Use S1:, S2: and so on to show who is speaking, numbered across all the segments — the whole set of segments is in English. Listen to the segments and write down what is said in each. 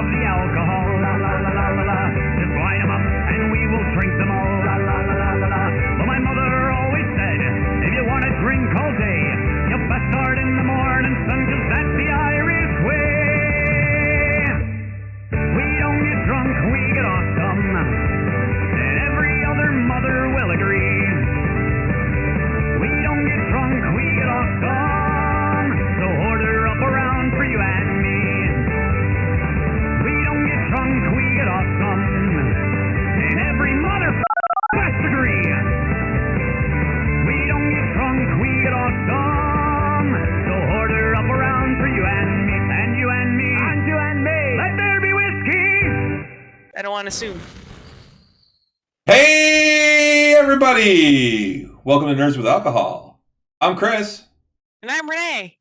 S1: of the alcohol, la la la la la la. Just line 'em up and we will drink them all, la la la la la la. But my mother always said, if you want to drink all day, you best start in the morning, son, 'cause that's the Irish way. We don't get drunk, we get awesome, and every other mother will agree. We don't get drunk, we get awesome, so order up around for you and me. We don't get drunk, we get awesome, and every mother must agree. We don't get drunk, we get awesome, so order up around for you and me, and you and me, and you and me. Let there be whiskey.
S2: I don't want to sue.
S3: Hey, everybody! Welcome to Nerds with Alcohol. I'm Chris.
S2: And I'm Renee.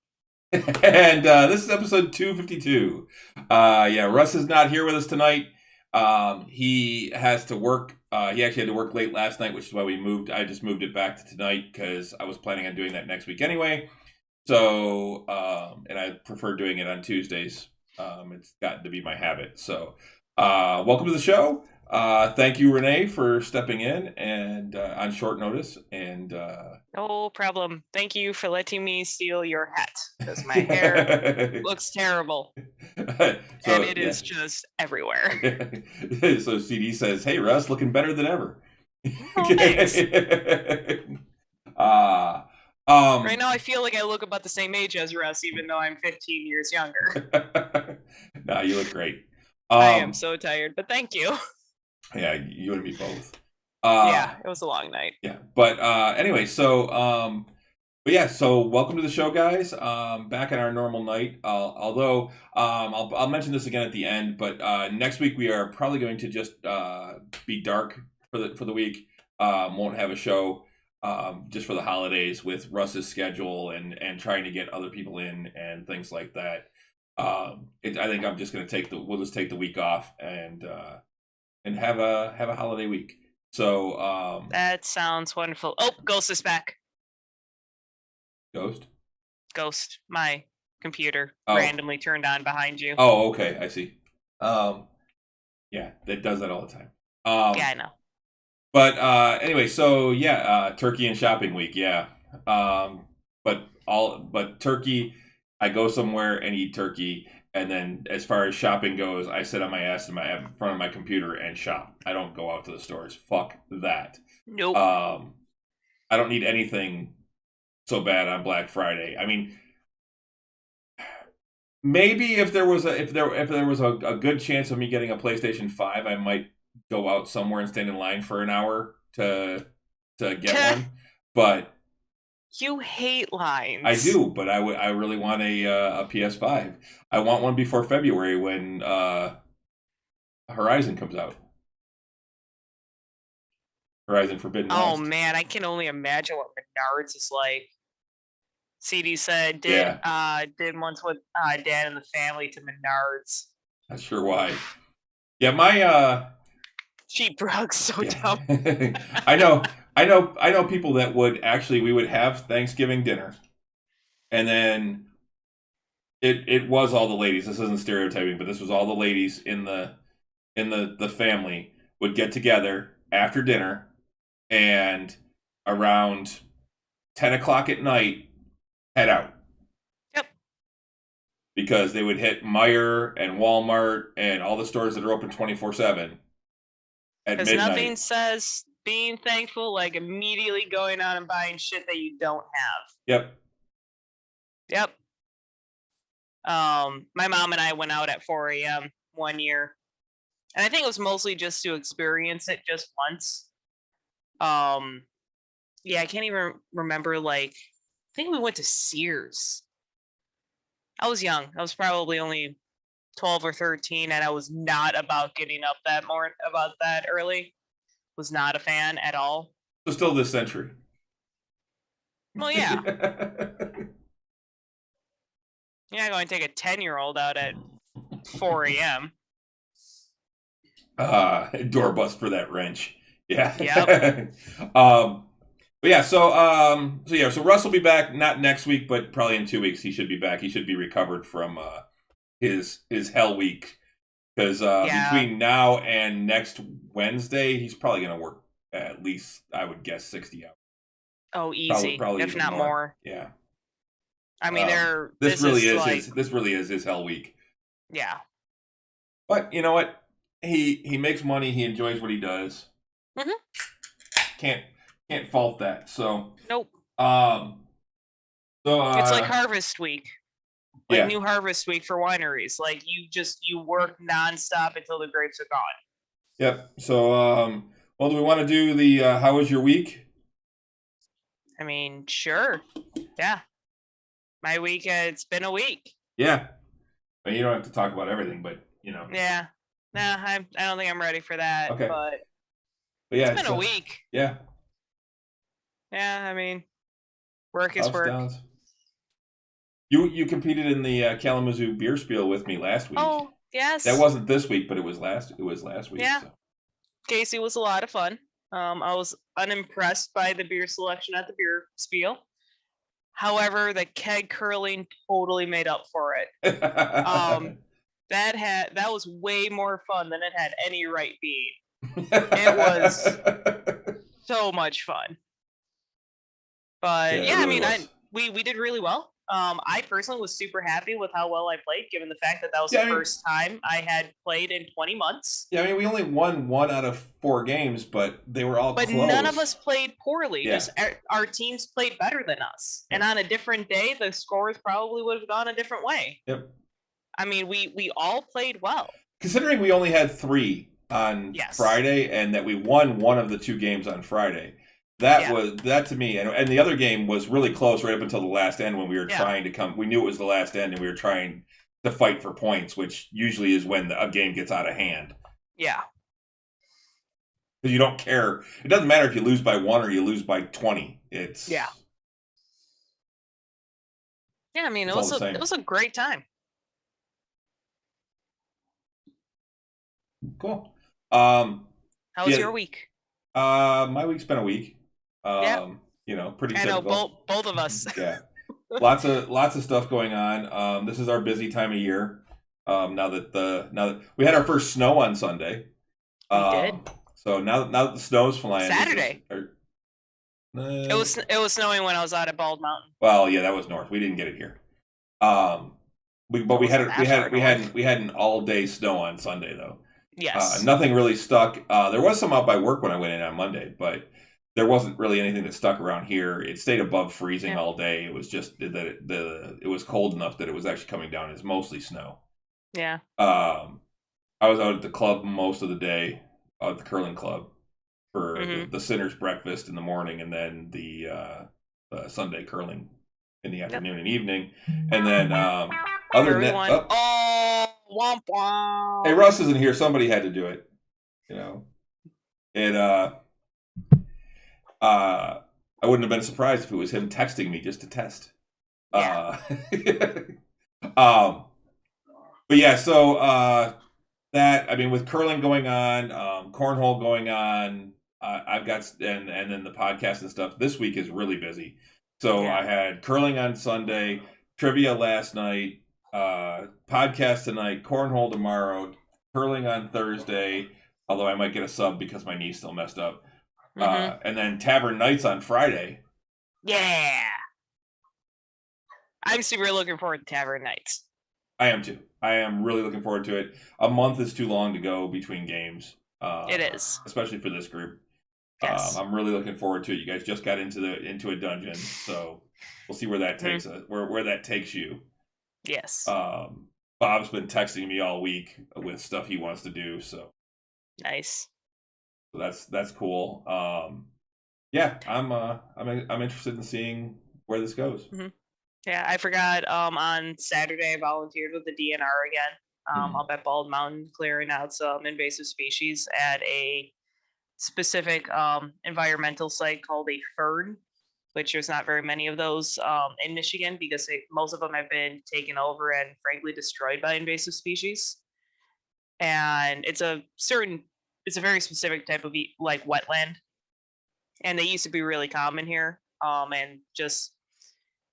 S3: And this is episode 252. Russ is not here with us tonight. He has to work. He actually had to work late last night, which is why we moved. I just moved it back to tonight because I was planning on doing that next week anyway. So, and I prefer doing it on Tuesdays. It's gotten to be my habit. So, welcome to the show. Thank you, Renee, for stepping in and on short notice. And
S2: No problem. Thank you for letting me steal your hat, because my hair looks terrible. And it is just everywhere.
S3: So CD says, "Hey, Russ, looking better than ever."
S2: Oh, thanks. Right now I feel like I look about the same age as Russ, even though I'm 15 years younger.
S3: No, you look great.
S2: I am so tired, but thank you.
S3: Yeah, you and me both.
S2: Yeah, it was a long night.
S3: Yeah, but anyway, so so welcome to the show, guys. Back in our normal night. Although I'll mention this again at the end, but next week we are probably going to just be dark for the week. Won't have a show just for the holidays with Russ's schedule and trying to get other people in and things like that. I think I'm just going to we'll just take the week off and have a holiday week. So
S2: that sounds wonderful. Oh, Ghost is back.
S3: Ghost,
S2: my computer randomly turned on behind you.
S3: Oh, okay, I see. Yeah, that does that all the time.
S2: Yeah, I know.
S3: But anyway, so turkey and shopping week, yeah. But turkey, I go somewhere and eat turkey, and then as far as shopping goes, I sit on my ass in front of my computer and shop. I don't go out to the stores. Fuck that.
S2: Nope.
S3: I don't need anything so bad on Black Friday. I mean, maybe if there was a good chance of me getting a PlayStation 5, I might go out somewhere and stand in line for an hour to get one. But
S2: you hate lines.
S3: I do, but I really want a PS5. I want one before February when Horizon comes out. Horizon Forbidden West.
S2: Oh man, I can only imagine what Menards is like. CD said did once with Dad and the family to Menards.
S3: Not sure why. Yeah, my
S2: cheap drugs, so dumb.
S3: I know people that we would have Thanksgiving dinner, and then it was all the ladies. This isn't stereotyping, but this was all the ladies in the family would get together after dinner, and around 10 o'clock at night head out.
S2: Yep.
S3: Because they would hit Meijer and Walmart and all the stores that are open 24/7 at midnight. Because
S2: nothing says being thankful like immediately going out and buying shit that you don't have. Yep. My mom and I went out at 4 a.m. one year. And I think it was mostly just to experience it just once. I can't even remember, I think we went to Sears. I was young. I was probably only 12 or 13, and I was not about getting up that early. Was not a fan at all.
S3: So still this century.
S2: Well, yeah. You're not going to take a 10-year-old out at 4 a.m.
S3: Door bust for that wrench. Yeah.
S2: Yep.
S3: So Russ will be back not next week, but probably in 2 weeks. He should be back. He should be recovered from his hell week because between now and next Wednesday, he's probably going to work at least, I would guess, 60 hours.
S2: Oh, easy,
S3: probably
S2: if
S3: even
S2: not more.
S3: Yeah.
S2: I mean,
S3: this really is his hell week.
S2: Yeah.
S3: But you know what? He makes money. He enjoys what he does.
S2: Mm-hmm.
S3: Can't fault that. So
S2: nope.
S3: So
S2: it's like Harvest Week, like New Harvest Week for wineries. Like you work nonstop until the grapes are gone.
S3: Yep. So well, do we want to do the how was your week?
S2: I mean, sure. Yeah. My week. It's been a week.
S3: Yeah. I mean, you don't have to talk about everything, but you know.
S2: Yeah. Nah, I don't think I'm ready for that.
S3: Okay.
S2: But
S3: yeah,
S2: it's been a week.
S3: Yeah.
S2: Yeah, I mean, work is work.
S3: Downs. You competed in the Kalamazoo beer spiel with me last week.
S2: Oh, yes.
S3: That wasn't this week, but it was last week.
S2: Yeah.
S3: So.
S2: Casey was a lot of fun. I was unimpressed by the beer selection at the beer spiel. However, the keg curling totally made up for it. That was way more fun than it had any right being. It was so much fun. But yeah, really I mean, we did really well. I personally was super happy with how well I played, given the fact that was the first time I had played in 20 months.
S3: Yeah, I mean, we only won 1 out of 4 games, but they were all close.
S2: But none of us played poorly. Yeah. Just our teams played better than us. And on a different day, the scores probably would have gone a different way.
S3: Yep.
S2: I mean, we all played well.
S3: Considering we only had 3 on Friday and that we won 1 of the 2 games on Friday. That to me, and the other game was really close right up until the last end when we were trying to come. We knew it was the last end, and we were trying to fight for points, which usually is when a game gets out of hand.
S2: Yeah.
S3: Because you don't care. It doesn't matter if you lose by 1 or you lose by 20. It's
S2: Yeah, I mean, it was a great time.
S3: Cool.
S2: How was your week?
S3: My week's been a week. You know, pretty typical.
S2: I know, both of us.
S3: Yeah. Lots of stuff going on. This is our busy time of year. Now that we had our first snow on Sunday.
S2: We did.
S3: So now that the snow's flying.
S2: Saturday. It was snowing when I was out at Bald Mountain.
S3: Well, yeah, that was north. We didn't get it here. We had an all day snow on Sunday though.
S2: Yes.
S3: Nothing really stuck. There was some out by work when I went in on Monday, but there wasn't really anything that stuck around here. It stayed above freezing all day. It was just that it was cold enough that it was actually coming down. It's mostly snow.
S2: Yeah.
S3: I was out at the club most of the day, at the curling club, for the Sinners breakfast in the morning, and then the Sunday curling in the afternoon and evening, and then other than that,
S2: womp womp.
S3: Hey, Russ isn't here. Somebody had to do it. You know, I wouldn't have been surprised if it was him texting me just to test.
S2: Yeah.
S3: But yeah, so that, I mean, with curling going on, cornhole going on, I've got, and then the podcast and stuff, this week is really busy. So I had curling on Sunday, trivia last night, podcast tonight, cornhole tomorrow, curling on Thursday, although I might get a sub because my knee's still messed up. And then Tavern Nights on Friday.
S2: Yeah. I'm super looking forward to Tavern Nights.
S3: I am too. I am really looking forward to it. A month is too long to go between games.
S2: It is.
S3: Especially for this group.
S2: Yes.
S3: I'm really looking forward to it. You guys just got into a dungeon, so we'll see where that takes us, where that takes you.
S2: Yes.
S3: Bob's been texting me all week with stuff he wants to do, so
S2: nice.
S3: So that's cool. Yeah, I'm interested in seeing where this goes.
S2: Mm-hmm. Yeah, I forgot. On Saturday, I volunteered with the DNR again. Up at Bald Mountain, clearing out some invasive species at a specific environmental site called a fern, which there's not very many of those in Michigan because most of them have been taken over and frankly destroyed by invasive species. And it's a very specific type of like wetland, and they used to be really common here. And just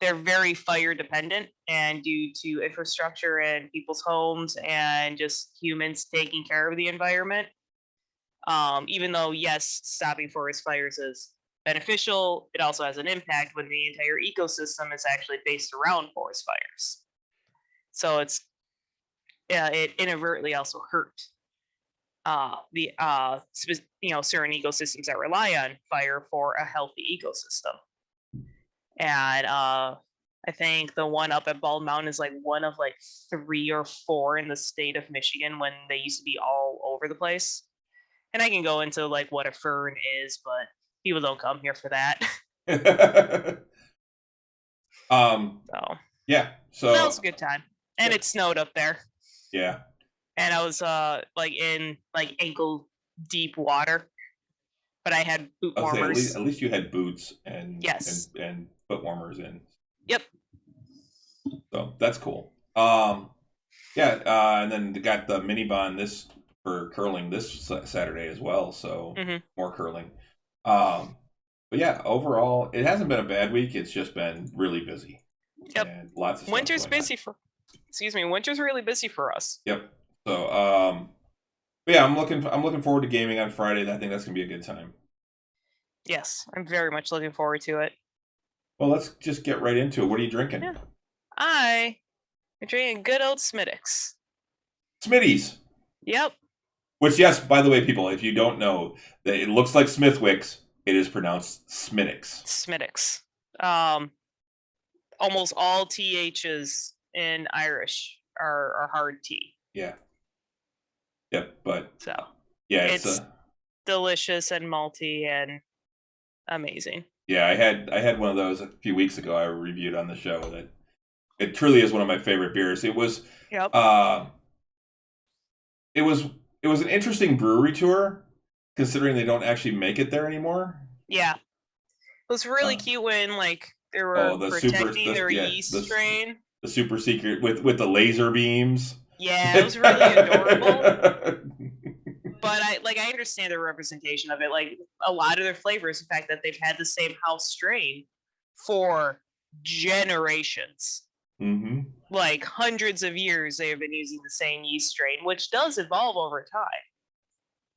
S2: they're very fire dependent, and due to infrastructure and people's homes and just humans taking care of the environment, even though yes, stopping forest fires is beneficial, it also has an impact when the entire ecosystem is actually based around forest fires. So it inadvertently also hurt the certain ecosystems that rely on fire for a healthy ecosystem. And I think the one up at Bald Mountain is like one of like 3 or 4 in the state of Michigan, when they used to be all over the place. And I can go into like what a fern is, but people don't come here for that. So
S3: yeah, so
S2: that was a good time, and it snowed up there.
S3: Yeah,
S2: and I was like in like ankle deep water, but I had boot
S3: I'll say
S2: warmers.
S3: at least you had boots and
S2: Yes.
S3: and foot warmers in.
S2: Yep.
S3: So that's cool. Yeah, and then they got the mini bond for curling this Saturday as well. So more curling. But yeah, overall, it hasn't been a bad week. It's just been really busy.
S2: Yep.
S3: And lots of stuff
S2: Winter's
S3: going
S2: busy
S3: on.
S2: Winter's really busy for us.
S3: Yep. So but yeah, I'm looking forward to gaming on Friday. I think that's gonna be a good time.
S2: Yes, I'm very much looking forward to it.
S3: Well, let's just get right into it. What are you drinking?
S2: Yeah. I am drinking good old Smittix.
S3: Smitty's.
S2: Yep.
S3: Which, yes, by the way, people, if you don't know, that it looks like Smithwick's, it is pronounced Smittix.
S2: Smittix. Almost all THs in Irish are hard T.
S3: Yeah. Yep, but
S2: so
S3: yeah,
S2: it's delicious and malty and amazing.
S3: Yeah, I had one of those a few weeks ago. I reviewed on the show that it truly is one of my favorite beers. It was it was an interesting brewery tour, considering they don't actually make it there anymore.
S2: Yeah, it was really cute when like they were protecting their yeast strain.
S3: The super secret with the laser beams.
S2: Yeah, it was really adorable. But I understand the representation of it. Like a lot of their flavors, the fact that they've had the same house strain for generations.
S3: Mm-hmm.
S2: Like hundreds of years, they have been using the same yeast strain, which does evolve over time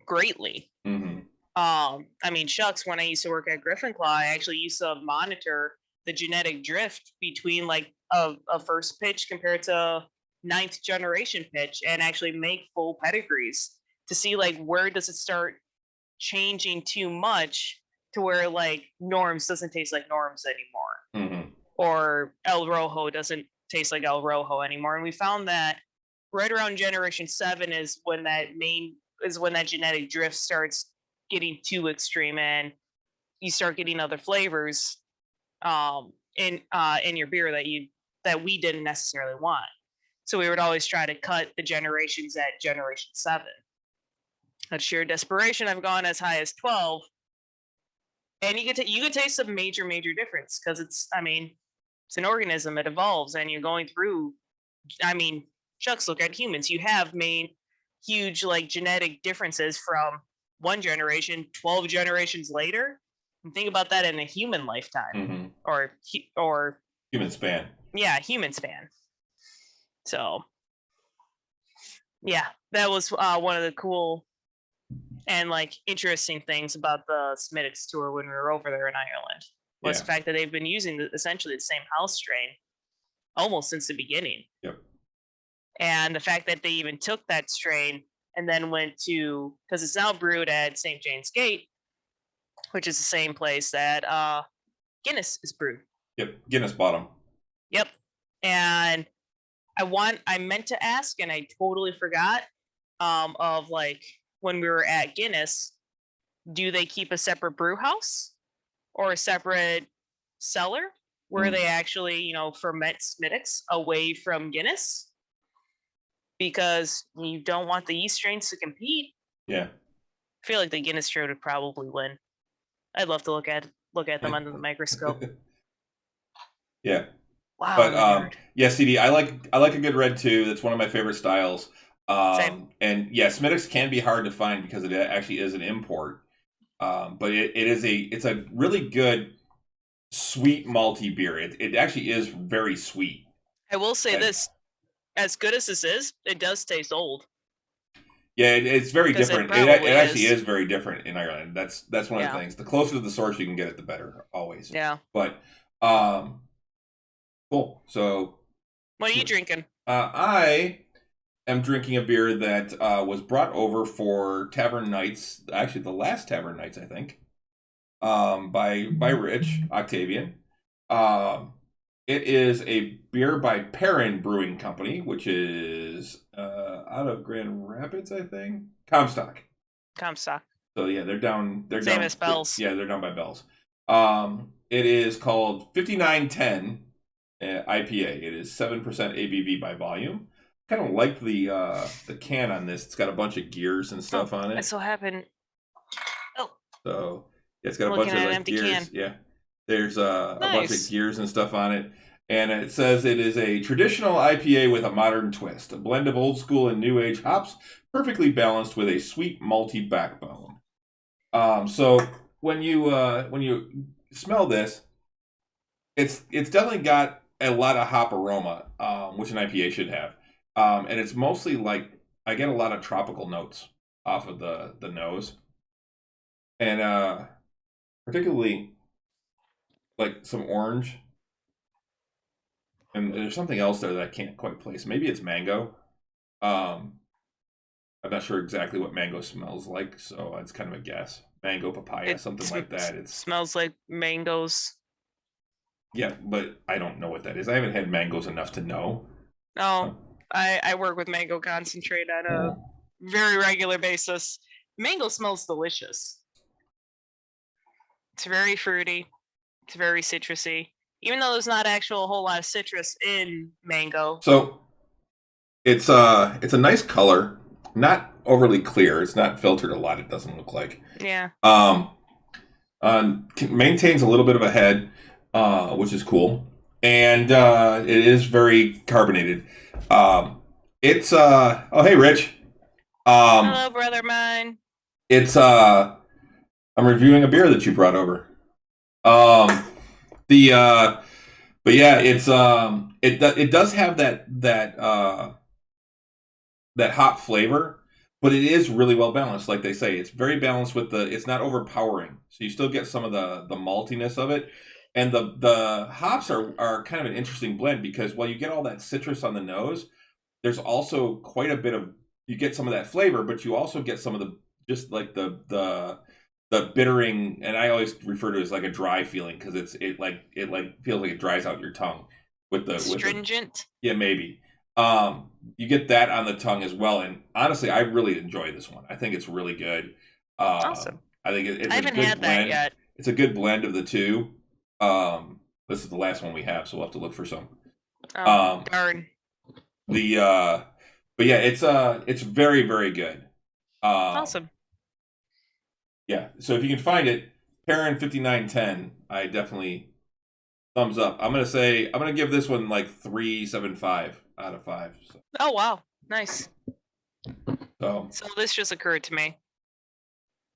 S2: greatly.
S3: Mm-hmm.
S2: I mean, shucks, when I used to work at Griffinclaw, I actually used to monitor the genetic drift between like a first pitch compared to 9th generation pitch, and actually make full pedigrees to see like where does it start changing too much to where like Norms doesn't taste like Norms anymore.
S3: Mm-hmm.
S2: Or El Rojo doesn't taste like El Rojo anymore. And we found that right around generation 7 is when that genetic drift starts getting too extreme, and you start getting other flavors in your beer that we didn't necessarily want. So we would always try to cut the generations at generation 7. Out of sheer desperation, I've gone as high as 12, and you can taste a major difference, because it's an organism, it evolves, and you're going through. Shucks, look at humans. You have huge like genetic differences from one generation 12 generations later, and think about that in a human lifetime. Or
S3: human span.
S2: Yeah, human span. So yeah, that was one of the cool and like interesting things about the Smittix tour when we were over there in Ireland, was the fact that they've been using essentially the same house strain almost since the beginning.
S3: Yep.
S2: And the fact that they even took that strain and then went to, because it's now brewed at St. James Gate, which is the same place that Guinness is brewed.
S3: Yep, Guinness Bottom.
S2: Yep. And I meant to ask, and I totally forgot, of like when we were at Guinness, do they keep a separate brew house or a separate cellar where they actually, ferment Smittix away from Guinness? Because you don't want the yeast strains to compete.
S3: Yeah.
S2: I feel like the Guinness strain would probably win. I'd love to look at them under the microscope.
S3: Yeah.
S2: Wow.
S3: But yeah, CD, I like a good red too. That's one of my favorite styles.
S2: Same.
S3: And yeah, Smittix can be hard to find because it actually is an import. But it's a really good sweet malty beer. It actually is very sweet.
S2: I will say
S3: And-
S2: this: as good as this is, it does taste old.
S3: Yeah, it's very
S2: 'Cause it
S3: different. It
S2: probably
S3: actually
S2: is.
S3: is very different in Ireland. That's one of the
S2: Yeah.
S3: things. The closer to the source you can get it, the better, always.
S2: Yeah.
S3: But cool. So
S2: What are you drinking?
S3: I am drinking a beer that was brought over for Tavern Nights. Actually, the last Tavern Nights, I think, by Rich Octavian. It is a beer by Perrin Brewing Company, which is out of Grand Rapids, I think. Comstock.
S2: Comstock.
S3: So yeah, they're down. They're
S2: Same
S3: down.
S2: as Bell's.
S3: Yeah, they're down by Bell's. It is called 5910 IPA. It is 7% ABV by volume. Kind of like the can on this. It's got a bunch of gears and stuff on it.
S2: I so happen. Oh,
S3: So yeah, it's got a
S2: Looking
S3: bunch of
S2: at an
S3: like,
S2: empty
S3: gears.
S2: can.
S3: Yeah, there's a bunch of
S2: Nice.
S3: gears and stuff on it. And it says it is a traditional IPA with a modern twist, a blend of old school and new age hops, perfectly balanced with a sweet malty backbone. So when you smell this, it's definitely got a lot of hop aroma, which an IPA should have, and it's mostly like I get a lot of tropical notes off of the nose, and particularly like some orange. And there's something else there that I can't quite place. Maybe it's mango. I'm not sure exactly what mango smells like, so it's kind of a guess. Mango, papaya, something like that. It
S2: smells like mangoes.
S3: Yeah, but I don't know what that is. I haven't had mangoes enough to know.
S2: No, I work with mango concentrate on a very regular basis. Mango smells delicious. It's very fruity. It's very citrusy. Even though there's not actual a whole lot of citrus in mango.
S3: So it's a nice color, not overly clear. It's not filtered a lot. It doesn't look like.
S2: Yeah.
S3: Maintains a little bit of a head, which is cool, and it is very carbonated. It's oh hey Rich.
S2: Hello, brother mine.
S3: It's I'm reviewing a beer that you brought over. But yeah, it's it does have that hop flavor, but it is really well balanced. Like they say, it's very balanced with it's not overpowering, so you still get some of the maltiness of it, and the hops are kind of an interesting blend because while you get all that citrus on the nose, there's also quite a bit of you get some of that flavor, but you also get some of the just like the bittering, and I always refer to it as like a dry feeling because it feels like it dries out your tongue with the
S2: Stringent.
S3: Yeah, maybe. You get that on the tongue as well, and honestly, I really enjoy this one. I think it's really good.
S2: Awesome.
S3: I think it's
S2: I
S3: a
S2: haven't
S3: good
S2: had
S3: blend.
S2: that yet.
S3: It's a good blend of the two. This is the last one we have, so we'll have to look for some.
S2: Oh, darn.
S3: But yeah, it's very, very good.
S2: Awesome.
S3: Yeah, so if you can find it, Perrin 5910, I definitely thumbs up. I'm gonna give this one like 3.75 out of 5. So.
S2: Oh wow, nice.
S3: So
S2: this just occurred to me.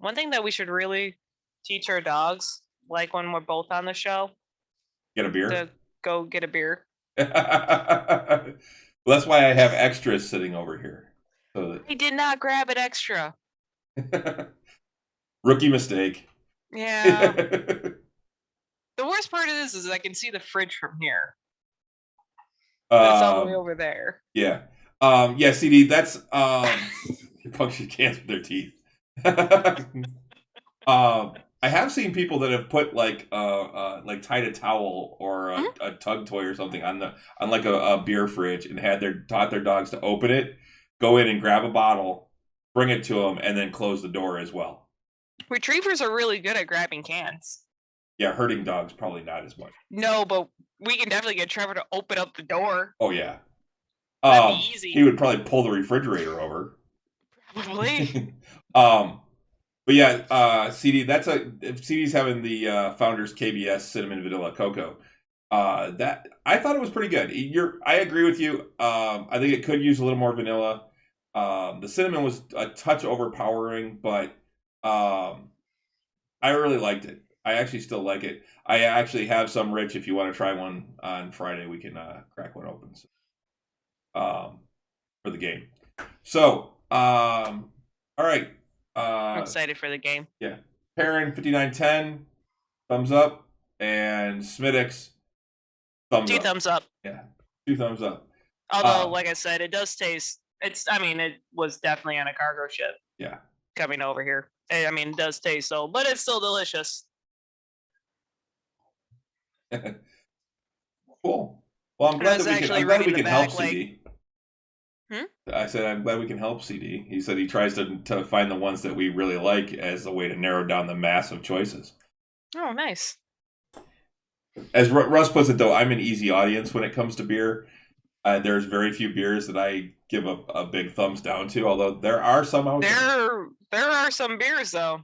S2: One thing that we should really teach our dogs, like when we're both on the show,
S3: get a beer.
S2: to go get a beer.
S3: Well, that's why I have extras sitting over here. So
S2: I did not grab it extra.
S3: Rookie mistake.
S2: Yeah. The worst part of this is I can see the fridge from here. It's all the way over there.
S3: Yeah. Yeah, CD, that's function cans with their teeth. I have seen people that have put like tied a towel or a tug toy or something on like a beer fridge and taught their dogs to open it, go in and grab a bottle, bring it to them, and then close the door as well.
S2: Retrievers are really good at grabbing cans.
S3: Yeah, herding dogs probably not as much.
S2: No, but we can definitely get Trevor to open up the door.
S3: Oh yeah.
S2: That'd be easy.
S3: He would probably pull the refrigerator over.
S2: Probably.
S3: But yeah, CD. CD's having the Founders KBS Cinnamon Vanilla Cocoa. That I thought it was pretty good. I agree with you. I think it could use a little more vanilla. The cinnamon was a touch overpowering, but I really liked it. I actually still like it. I actually have some, Rich. If you want to try one on Friday, we can crack one open for the game. So, all right.
S2: I'm excited for the game.
S3: Yeah. Perrin 5910, thumbs up, and Smittix, thumbs
S2: 2
S3: up.
S2: thumbs up.
S3: Yeah, 2 thumbs up.
S2: Although, like I said, it does taste. It was definitely on a cargo ship.
S3: Yeah.
S2: Coming over here. I mean, it does taste so, but it's still delicious.
S3: Cool. Well, I'm glad that we can help CD. I said I'm glad we can help CD. He said he tries to find the ones that we really like as a way to narrow down the mass of choices.
S2: Oh, nice.
S3: As Russ puts it, though, I'm an easy audience when it comes to beer. There's very few beers that I give a big thumbs down to, although there are some out there.
S2: There are some beers, though.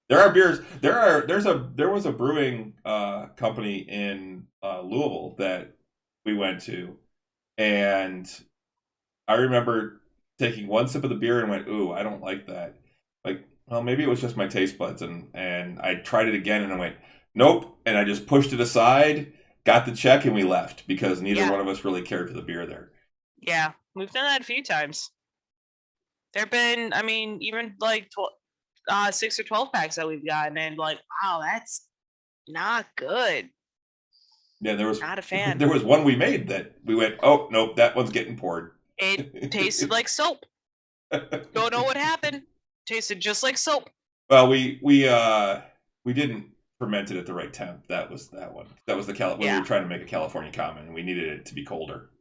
S3: There are beers. There was a brewing company in Louisville that we went to, and I remember taking one sip of the beer and went, "Ooh, I don't like that." Like, well, maybe it was just my taste buds, and I tried it again, and I went, "Nope," and I just pushed it aside, got the check, and we left because neither one of us really cared for the beer there.
S2: Yeah, we've done that a few times. There've been, even like 6 or 12 packs that we've gotten, and like, wow, that's not good.
S3: Yeah, there was
S2: not a fan.
S3: There was one we made that we went, "Oh, nope, that one's getting poured."
S2: It tasted like soap. Don't know what happened. Tasted just like soap.
S3: Well, we didn't ferment it at the right temp. That was that one. That was the we were trying to make a California common, and we needed it to be colder.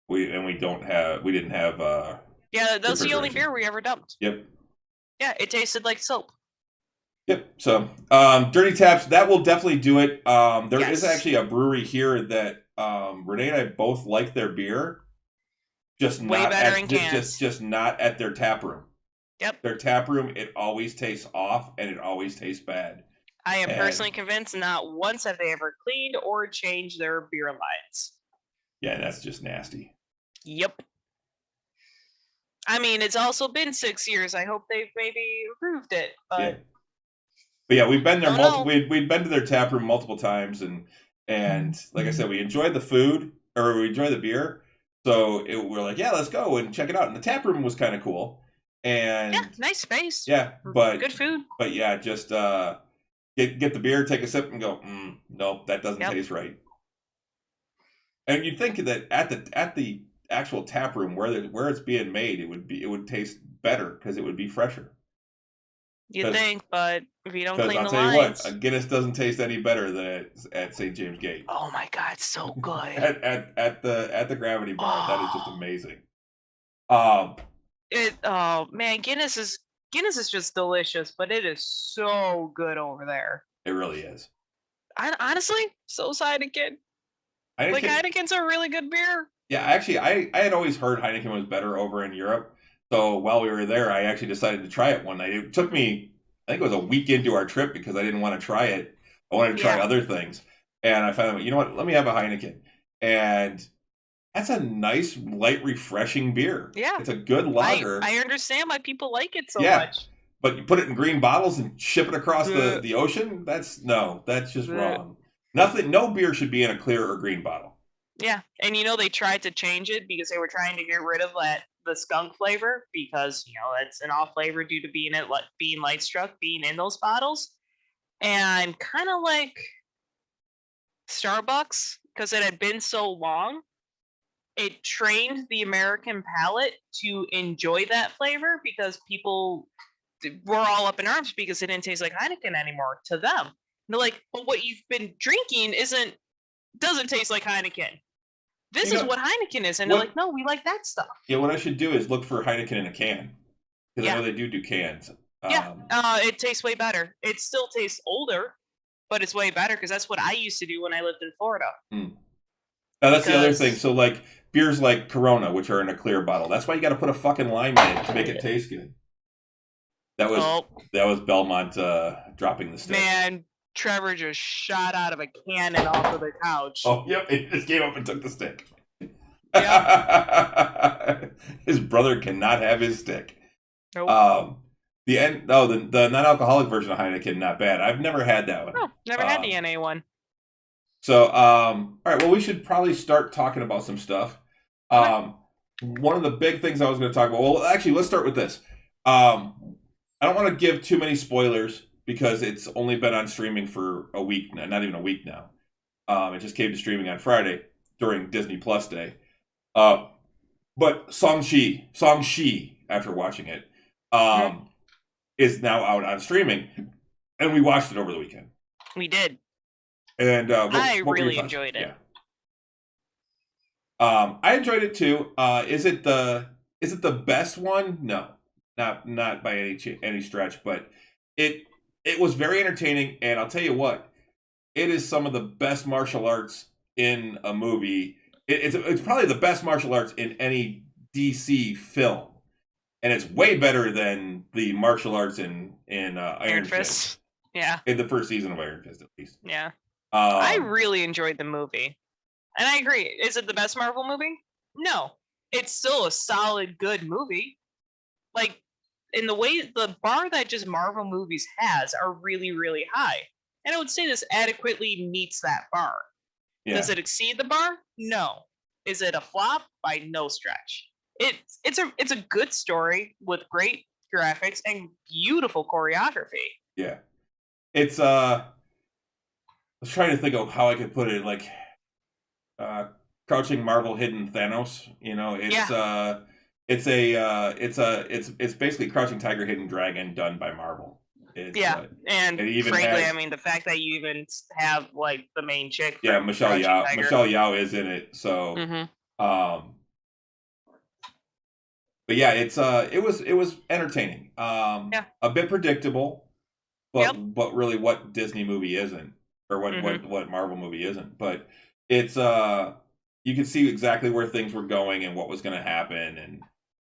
S3: We didn't have.
S2: Yeah, that was the only beer we ever dumped.
S3: Yep.
S2: Yeah, it tasted like soap.
S3: Yep. So, Dirty Taps, that will definitely do it. There is actually a brewery here that Renee and I both like their beer. Just
S2: way
S3: not
S2: better in cans.
S3: Just not at their tap room.
S2: Yep.
S3: Their tap room, it always tastes off and it always tastes bad.
S2: I am personally convinced not once have they ever cleaned or changed their beer lines.
S3: Yeah, that's just nasty.
S2: Yep. It's also been 6 years. I hope they've maybe improved it. But
S3: yeah, we've been there we'd been to their tap room multiple times, and like I said, we enjoyed the food or we enjoyed the beer. So we're like, yeah, let's go and check it out. And the tap room was kind of cool. And
S2: nice space.
S3: Yeah, but
S2: good food.
S3: But yeah, just get the beer, take a sip, and go, nope, that doesn't taste right. And you'd think that at the actual tap room where it's being made, it would taste better because it would be fresher.
S2: You'd think, but if you don't clean the lines...
S3: I'll tell you what, a Guinness doesn't taste any better than at St. James Gate.
S2: Oh my God, it's so good.
S3: at the Gravity Bar, that is just amazing.
S2: Guinness is just delicious, but it is so good over there.
S3: It really is.
S2: Honestly, so is Heineken. Heineken's a really good beer.
S3: Yeah, actually, I had always heard Heineken was better over in Europe. So while we were there, I actually decided to try it one night. It took me, I think it was a week into our trip because I didn't want to try it. I wanted to try other things. And I found, you know what, let me have a Heineken. And that's a nice, light, refreshing beer. Yeah. It's a good lager.
S2: I understand why people like it so much.
S3: But you put it in green bottles and ship it across the ocean? That's just wrong. No beer should be in a clear or green bottle.
S2: Yeah. And they tried to change it because they were trying to get rid of the skunk flavor because it's an off flavor due to being light struck being in those bottles, and kind of like Starbucks, because it had been so long, it trained the American palate to enjoy that flavor because people were all up in arms because it didn't taste like Heineken anymore to them. And they're like, but what you've been drinking doesn't taste like Heineken. This is what Heineken is. And they're like, no, we like that stuff.
S3: Yeah, what I should do is look for Heineken in a can. Because I know they do cans.
S2: It tastes way better. It still tastes older, but it's way better because that's what I used to do when I lived in Florida. Now,
S3: that's the other thing. So, like, beers like Corona, which are in a clear bottle, that's why you got to put a fucking lime in it to make it taste good. That was Belmont dropping the stick.
S2: Man, Trevor just shot out of a cannon off of the couch.
S3: Oh, yep. He just came up and took the stick.
S2: Yep.
S3: His brother cannot have his stick.
S2: Nope.
S3: the non-alcoholic version of Heineken, not bad. I've never had that one.
S2: Oh, never had the NA one.
S3: So, all right. Well, we should probably start talking about some stuff. One of the big things I was going to talk about. Well, actually, let's start with this. I don't want to give too many spoilers because it's only been on streaming for a week now, not even a week now. It just came to streaming on Friday during Disney Plus Day. But Shang-chi, after watching it, is now out on streaming, and we watched it over the weekend.
S2: We did.
S3: And
S2: I really enjoyed it.
S3: Yeah. I enjoyed it too. Is it the best one? No, not by any stretch. But it was very entertaining, and I'll tell you what, it is some of the best martial arts in a movie. It's probably the best martial arts in any DC film, and it's way better than the martial arts in Iron Fist.
S2: Yeah,
S3: in the first season of Iron Fist, at least.
S2: Yeah. I really enjoyed the movie. And I agree. Is it the best Marvel movie? No. It's still a solid, good movie. Like, in the way, the bar that just Marvel movies has are really, really high. And I would say this adequately meets that bar. Yeah. Does it exceed the bar? No. Is it a flop? By no stretch. It's a good story with great graphics and beautiful choreography.
S3: Yeah. It's I was trying to think of how I could put it, like Crouching Marvel, Hidden Thanos. You know, it's basically Crouching Tiger, Hidden Dragon done by Marvel.
S2: And frankly, I mean, the fact that you even have like the main chick.
S3: Yeah, Michelle Yeoh is in it. So, but yeah, it was entertaining. A bit predictable, but really, what Disney movie isn't, or what Marvel movie isn't? But it's you can see exactly where things were going and what was going to happen, and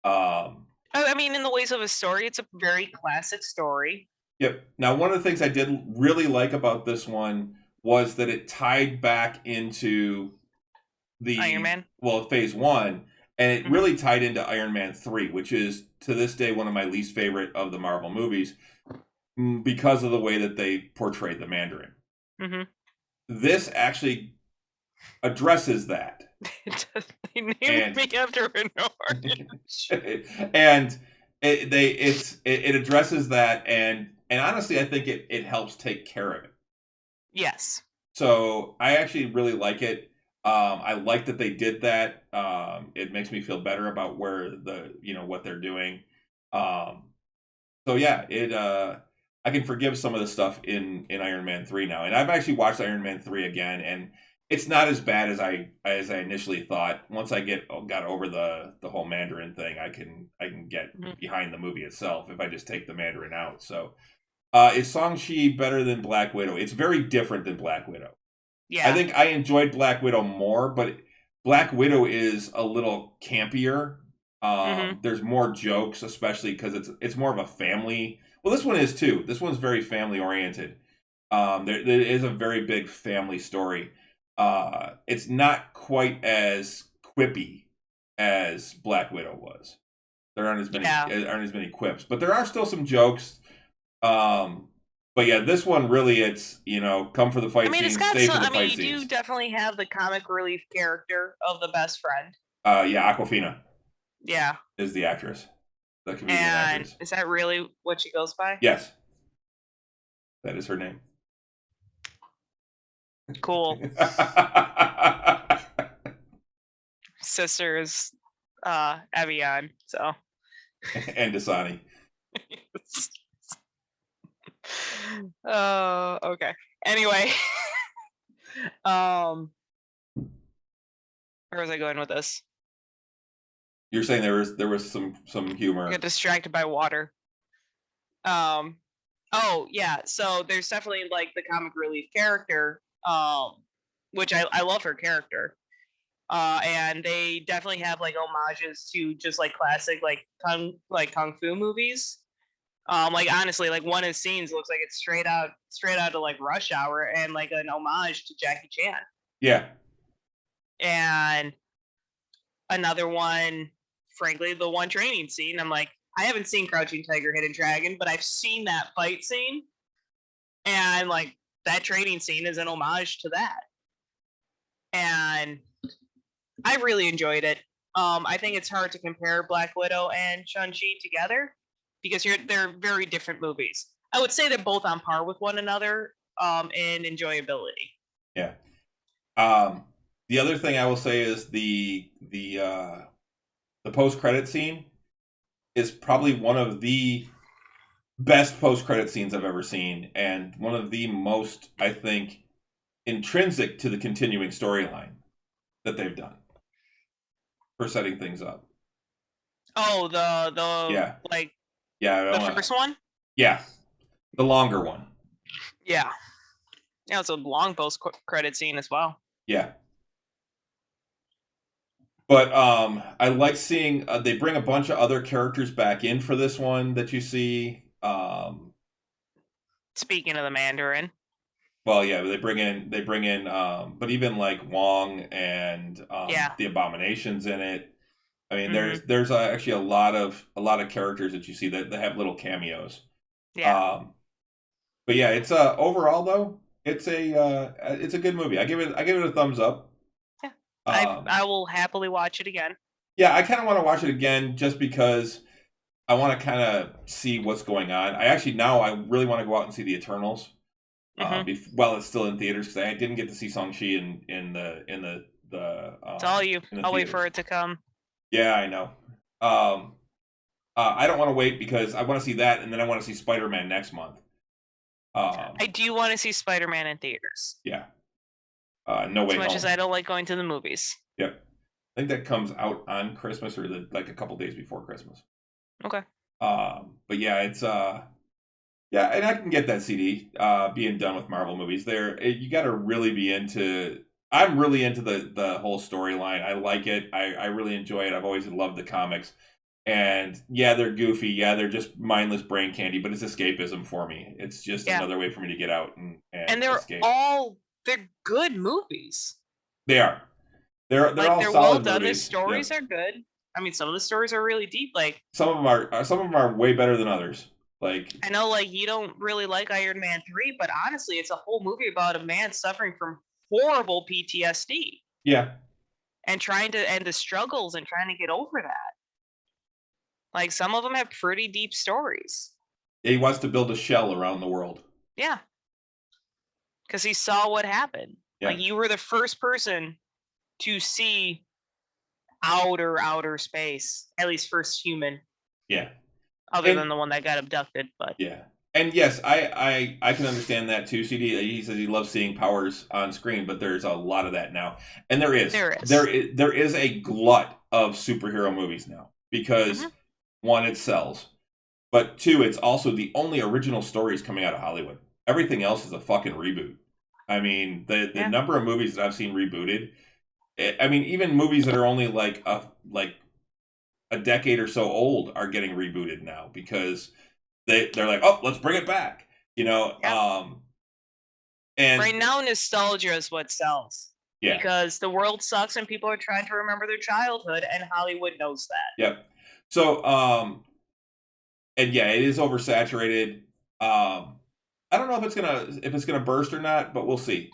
S2: I mean, in the ways of a story, it's a very classic story.
S3: Yep. Now, one of the things I did really like about this one was that it tied back into the
S2: Iron Man.
S3: Well, Phase 1, and it really tied into Iron Man 3, which is to this day one of my least favorite of the Marvel movies because of the way that they portrayed the Mandarin. This actually addresses that.
S2: They named me after an orange.
S3: And it addresses that, and honestly, I think it helps take care of it.
S2: Yes.
S3: So I actually really like it. I like that they did that. It makes me feel better about where what they're doing. So yeah, I can forgive some of the stuff in Iron Man 3 now, and I've actually watched Iron Man 3 again, and it's not as bad as I initially thought. Once I got over the whole Mandarin thing, I can get behind the movie itself if I just take the Mandarin out. So, is Shang-Chi better than Black Widow? It's very different than Black Widow.
S2: Yeah,
S3: I think I enjoyed Black Widow more, but Black Widow is a little campier. There's more jokes, especially because it's more of a family. Well, this one is too. This one's very family oriented. There is a very big family story. It's not quite as quippy as Black Widow was. There aren't as many quips, but there are still some jokes. But yeah, this one really, it's come for the fight scenes, stay for the fight scenes.
S2: You do definitely have the comic relief character of the best friend.
S3: Yeah, Awkwafina.
S2: Yeah,
S3: is the actress, the comedian actress.
S2: Is that really what she goes by?
S3: Yes, that is her name.
S2: Cool. Sister is Evian, so.
S3: And Dasani.
S2: Okay. Anyway. Where was I going with this?
S3: You're saying there was some humor.
S2: I got distracted by water. Oh yeah, so there's definitely like the comic relief character, which I love her character. And they definitely have like homages to just like classic like kung fu movies. Like honestly, like one of the scenes looks like it's straight out of like Rush Hour and like an homage to Jackie Chan.
S3: Yeah.
S2: And another one, frankly, the one training scene, I'm like, I haven't seen Crouching Tiger, Hidden Dragon, but I've seen that fight scene, and like that training scene is an homage to that, and I really enjoyed it. I think it's hard to compare Black Widow and Shang-Chi together because they're very different movies. I would say they're both on par with one another in enjoyability.
S3: Yeah. The other thing I will say is the post-credit scene is probably one of the best post-credit scenes I've ever seen, and one of the most, I think, intrinsic to the continuing storyline that they've done for setting things up.
S2: Oh, the
S3: Yeah.
S2: like
S3: Yeah,
S2: the first one?
S3: Yeah. The longer one.
S2: Yeah. Yeah, it's a long post-credit scene as well.
S3: Yeah. But I like seeing they bring a bunch of other characters back in for this one that you see.
S2: Speaking of the Mandarin.
S3: Well, yeah, they bring in but even like Wong and the Abominations in it. I mean, there's actually a lot of characters that you see that have little cameos.
S2: Yeah.
S3: But yeah, it's overall though, it's a good movie. I give it a thumbs up.
S2: Yeah. I will happily watch it again.
S3: Yeah, I kind of want to watch it again just because I want to kind of see what's going on. I really want to go out and see the Eternals while it's still in theaters, because I didn't get to see Shang-Chi in the
S2: it's all you. I'll wait for it to come.
S3: Yeah, I know. I don't want to wait because I want to see that, and then I want to see Spider-Man next month.
S2: I do want to see Spider-Man in theaters.
S3: Yeah. No Way Home.
S2: As much as I don't like going to the movies.
S3: Yep. I think that comes out on Christmas or like a couple days before Christmas.
S2: Okay.
S3: But yeah, it's yeah, and I can get that CD. Being done with Marvel movies, you got to really be into. I'm really into the whole storyline. I like it. I really enjoy it. I've always loved the comics. And yeah, they're goofy. Yeah, they're just mindless brain candy, but it's escapism for me. It's just another way for me to get out and
S2: they're
S3: escape.
S2: They're good movies.
S3: They are. They're all
S2: they're
S3: solid
S2: well done.
S3: movies.
S2: The stories are good. I mean, some of the stories are really deep. Like
S3: some of them are way better than others. Like
S2: I know, like you don't really like Iron Man 3, but honestly, it's a whole movie about a man suffering from horrible PTSD.
S3: Yeah.
S2: And the struggles and trying to get over that. Like some of them have pretty deep stories.
S3: He wants to build a shell around the world.
S2: Yeah. Because he saw what happened.
S3: Yeah.
S2: Like you were the first person to see outer space, at least first human.
S3: Yeah.
S2: Other than the one that got abducted, but
S3: yeah. And yes, I can understand that too. CD, he says he loves seeing powers on screen, but there's a lot of that now, and there is a glut of superhero movies now because one, it sells, but two, it's also the only original stories coming out of Hollywood. Everything else is a fucking reboot. I mean, the number of movies that I've seen rebooted. I mean, even movies that are only like a decade or so old are getting rebooted now because they're like, oh, let's bring it back, you know. And
S2: right now, nostalgia is what sells.
S3: Yeah.
S2: Because the world sucks and people are trying to remember their childhood, and Hollywood knows that.
S3: Yep. So, and yeah, it is oversaturated. I don't know if it's gonna burst or not, but we'll see.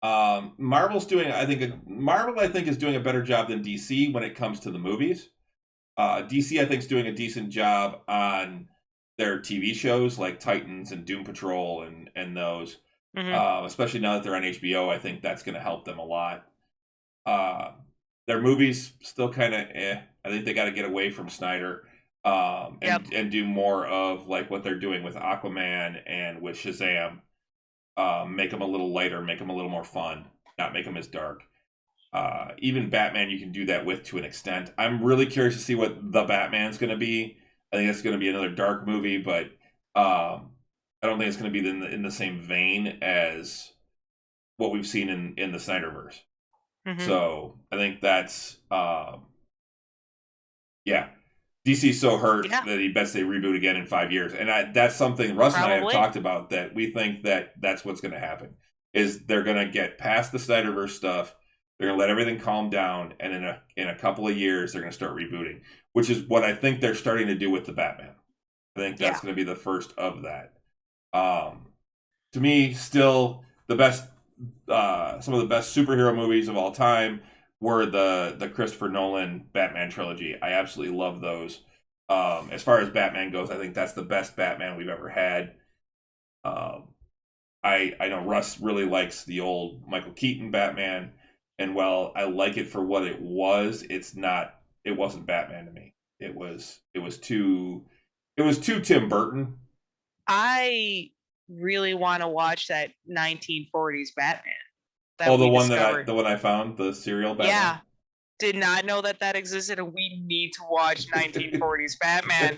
S3: Marvel, I think, is doing a better job than DC when it comes to the movies. DC, I think, is doing a decent job on their TV shows like Titans and Doom Patrol and those. Especially now that they're on HBO, I think that's going to help them a lot. Their movies still kind of I think they got to get away from Snyder and do more of like what they're doing with Aquaman and with Shazam. Make them a little lighter, make them a little more fun, not make them as dark. Even Batman, you can do that with to an extent. I'm really curious to see what the Batman's going to be. I think it's going to be another dark movie, but I don't think it's going to be in the same vein as what we've seen in the Snyderverse. So I think that's DC's so hurt that he bets they reboot again in 5 years, and that's something Russ and I have talked about, that we think that's what's going to happen. Is they're going to get past the Snyderverse stuff. They're going to let everything calm down, and in a couple of years, they're going to start rebooting, which is what I think they're starting to do with the Batman. I think that's
S2: Yeah.
S3: going to be the first of that. To me, still the best, some of the best superhero movies of all time were the Christopher Nolan Batman trilogy. I absolutely love those. As far as Batman goes, I think that's the best Batman we've ever had. I know Russ really likes the old Michael Keaton Batman, and while I like it for what it was, it wasn't Batman to me. It was too Tim Burton.
S2: I really want to watch that 1940s Batman.
S3: The one I found, the serial Batman.
S2: Yeah, did not know that existed, and we need to watch 1940s Batman.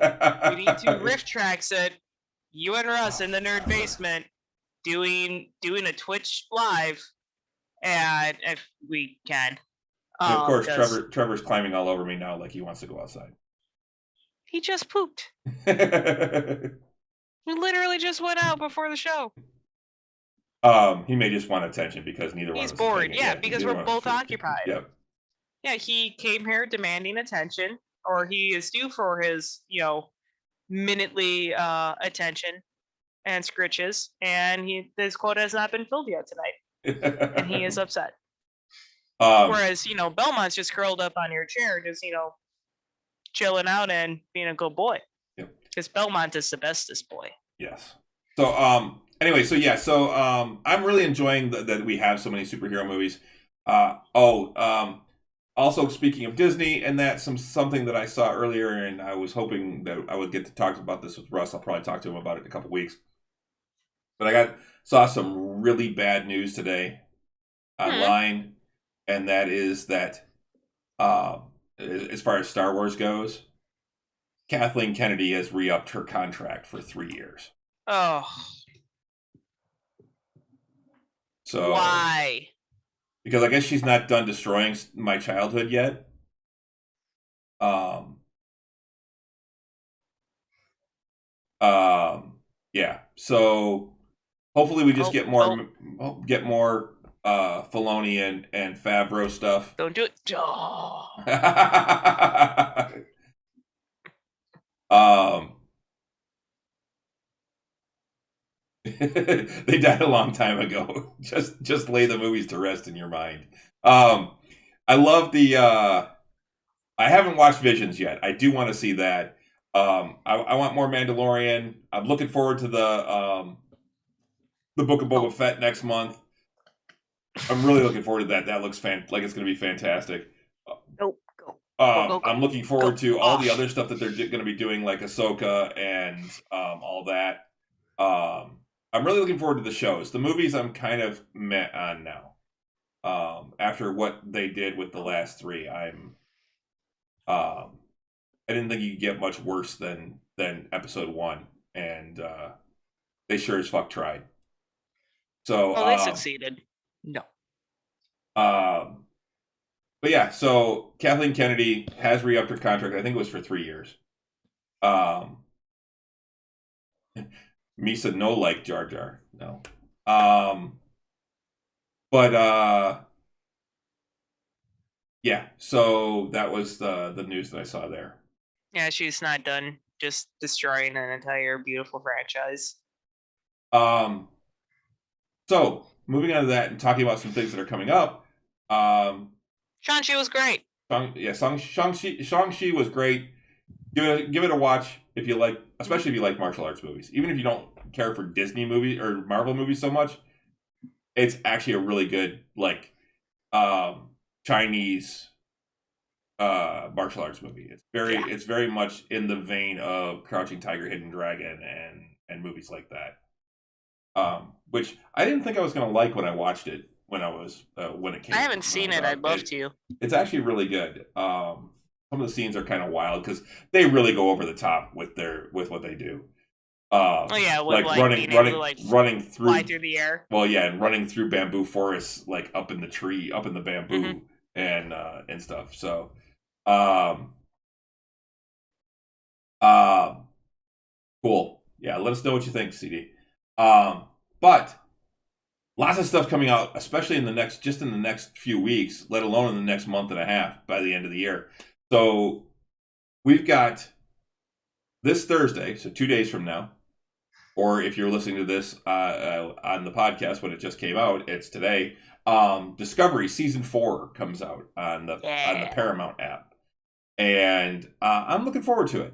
S2: We need to riff tracks it. You and Russ in the nerd basement doing a Twitch live, and if we can.
S3: And of course, Trevor's climbing all over me now like he wants to go outside.
S2: He just pooped. We literally just went out before the show.
S3: He may just want attention because neither one of us.
S2: He's bored. Yeah, because we're both occupied.
S3: Yep.
S2: Yeah, he came here demanding attention, or he is due for his, minutely attention and scritches, and his quota has not been filled yet tonight, and he is upset. Whereas, Belmont's just curled up on your chair, just chilling out and being a good boy.
S3: Yep.
S2: Because Belmont is the bestest boy.
S3: Yes. So anyway, I'm really enjoying that we have so many superhero movies. Also speaking of Disney, and that's something that I saw earlier, and I was hoping that I would get to talk about this with Russ. I'll probably talk to him about it in a couple weeks. But I saw some really bad news today online, and that is that as far as Star Wars goes, Kathleen Kennedy has re-upped her contract for 3 years.
S2: Oh.
S3: So
S2: why?
S3: Because I guess she's not done destroying my childhood yet. Yeah. So hopefully we just get more Filoni and Favreau stuff.
S2: Don't do it. Oh.
S3: They died a long time ago. Just lay the movies to rest in your mind. I love the I haven't watched Visions yet. I do want to see that. I want more Mandalorian. I'm looking forward to the Book of Boba Fett next month. I'm really looking forward to that. That looks like it's going to be fantastic.
S2: Go.
S3: I'm looking forward to all the other stuff that they're going to be doing, like Ahsoka and all that. I'm really looking forward to the shows. The movies I'm kind of meh on now. After what they did with the last three, I didn't think you could get much worse than episode 1, and they sure as fuck tried. So
S2: they succeeded. No.
S3: But yeah, so Kathleen Kennedy has re-upped her contract. I think it was for 3 years. Misa no like Jar Jar. No. Yeah, so that was the news that I saw there.
S2: Yeah, she's not done just destroying an entire beautiful franchise.
S3: So moving on to that and talking about some things that are coming up.
S2: Shang-Chi was great.
S3: Shang-Chi was great. Give it a watch if you like, especially if you like martial arts movies. Even if you don't care for Disney movies or Marvel movies so much, it's actually a really good Chinese martial arts movie. It's very much in the vein of Crouching Tiger, Hidden Dragon and movies like that. Which I didn't think I was going to like when I watched it when it came.
S2: I haven't seen it. I'd love to.
S3: It's actually really good. Some of the scenes are kind of wild because they really go over the top with what they do. Running through,
S2: fly through the air.
S3: Well, yeah, and running through bamboo forests, like up in the bamboo, and stuff. So, cool. Yeah, let us know what you think, CD. But lots of stuff coming out, especially in the next few weeks, let alone in the next month and a half by the end of the year. So we've got this Thursday, so 2 days from now, or if you're listening to this on the podcast when it just came out, it's today. Discovery season 4 comes out on the Paramount app, and I'm looking forward to it.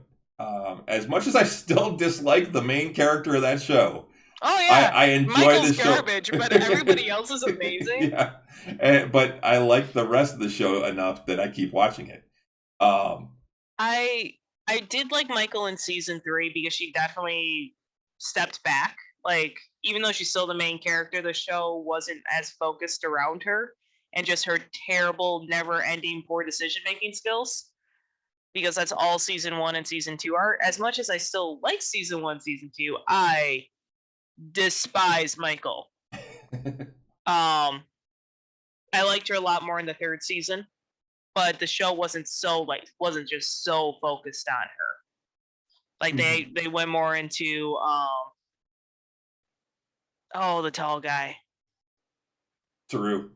S3: As much as I still dislike the main character of that show,
S2: Oh yeah,
S3: I enjoy
S2: Michael's
S3: the show.
S2: garbage, but everybody else is amazing.
S3: Yeah, but I like the rest of the show enough that I keep watching it.
S2: I did like Michael in season 3 because she definitely stepped back. Like, even though she's still the main character, the show wasn't as focused around her and just her terrible, never-ending poor decision-making skills. Because that's all season 1 and season 2 are. As much as I still like season 1, season 2, I despise Michael. I liked her a lot more in the 3rd season, but the show wasn't just so focused on her. Like they went more into the tall guy.
S3: Saru,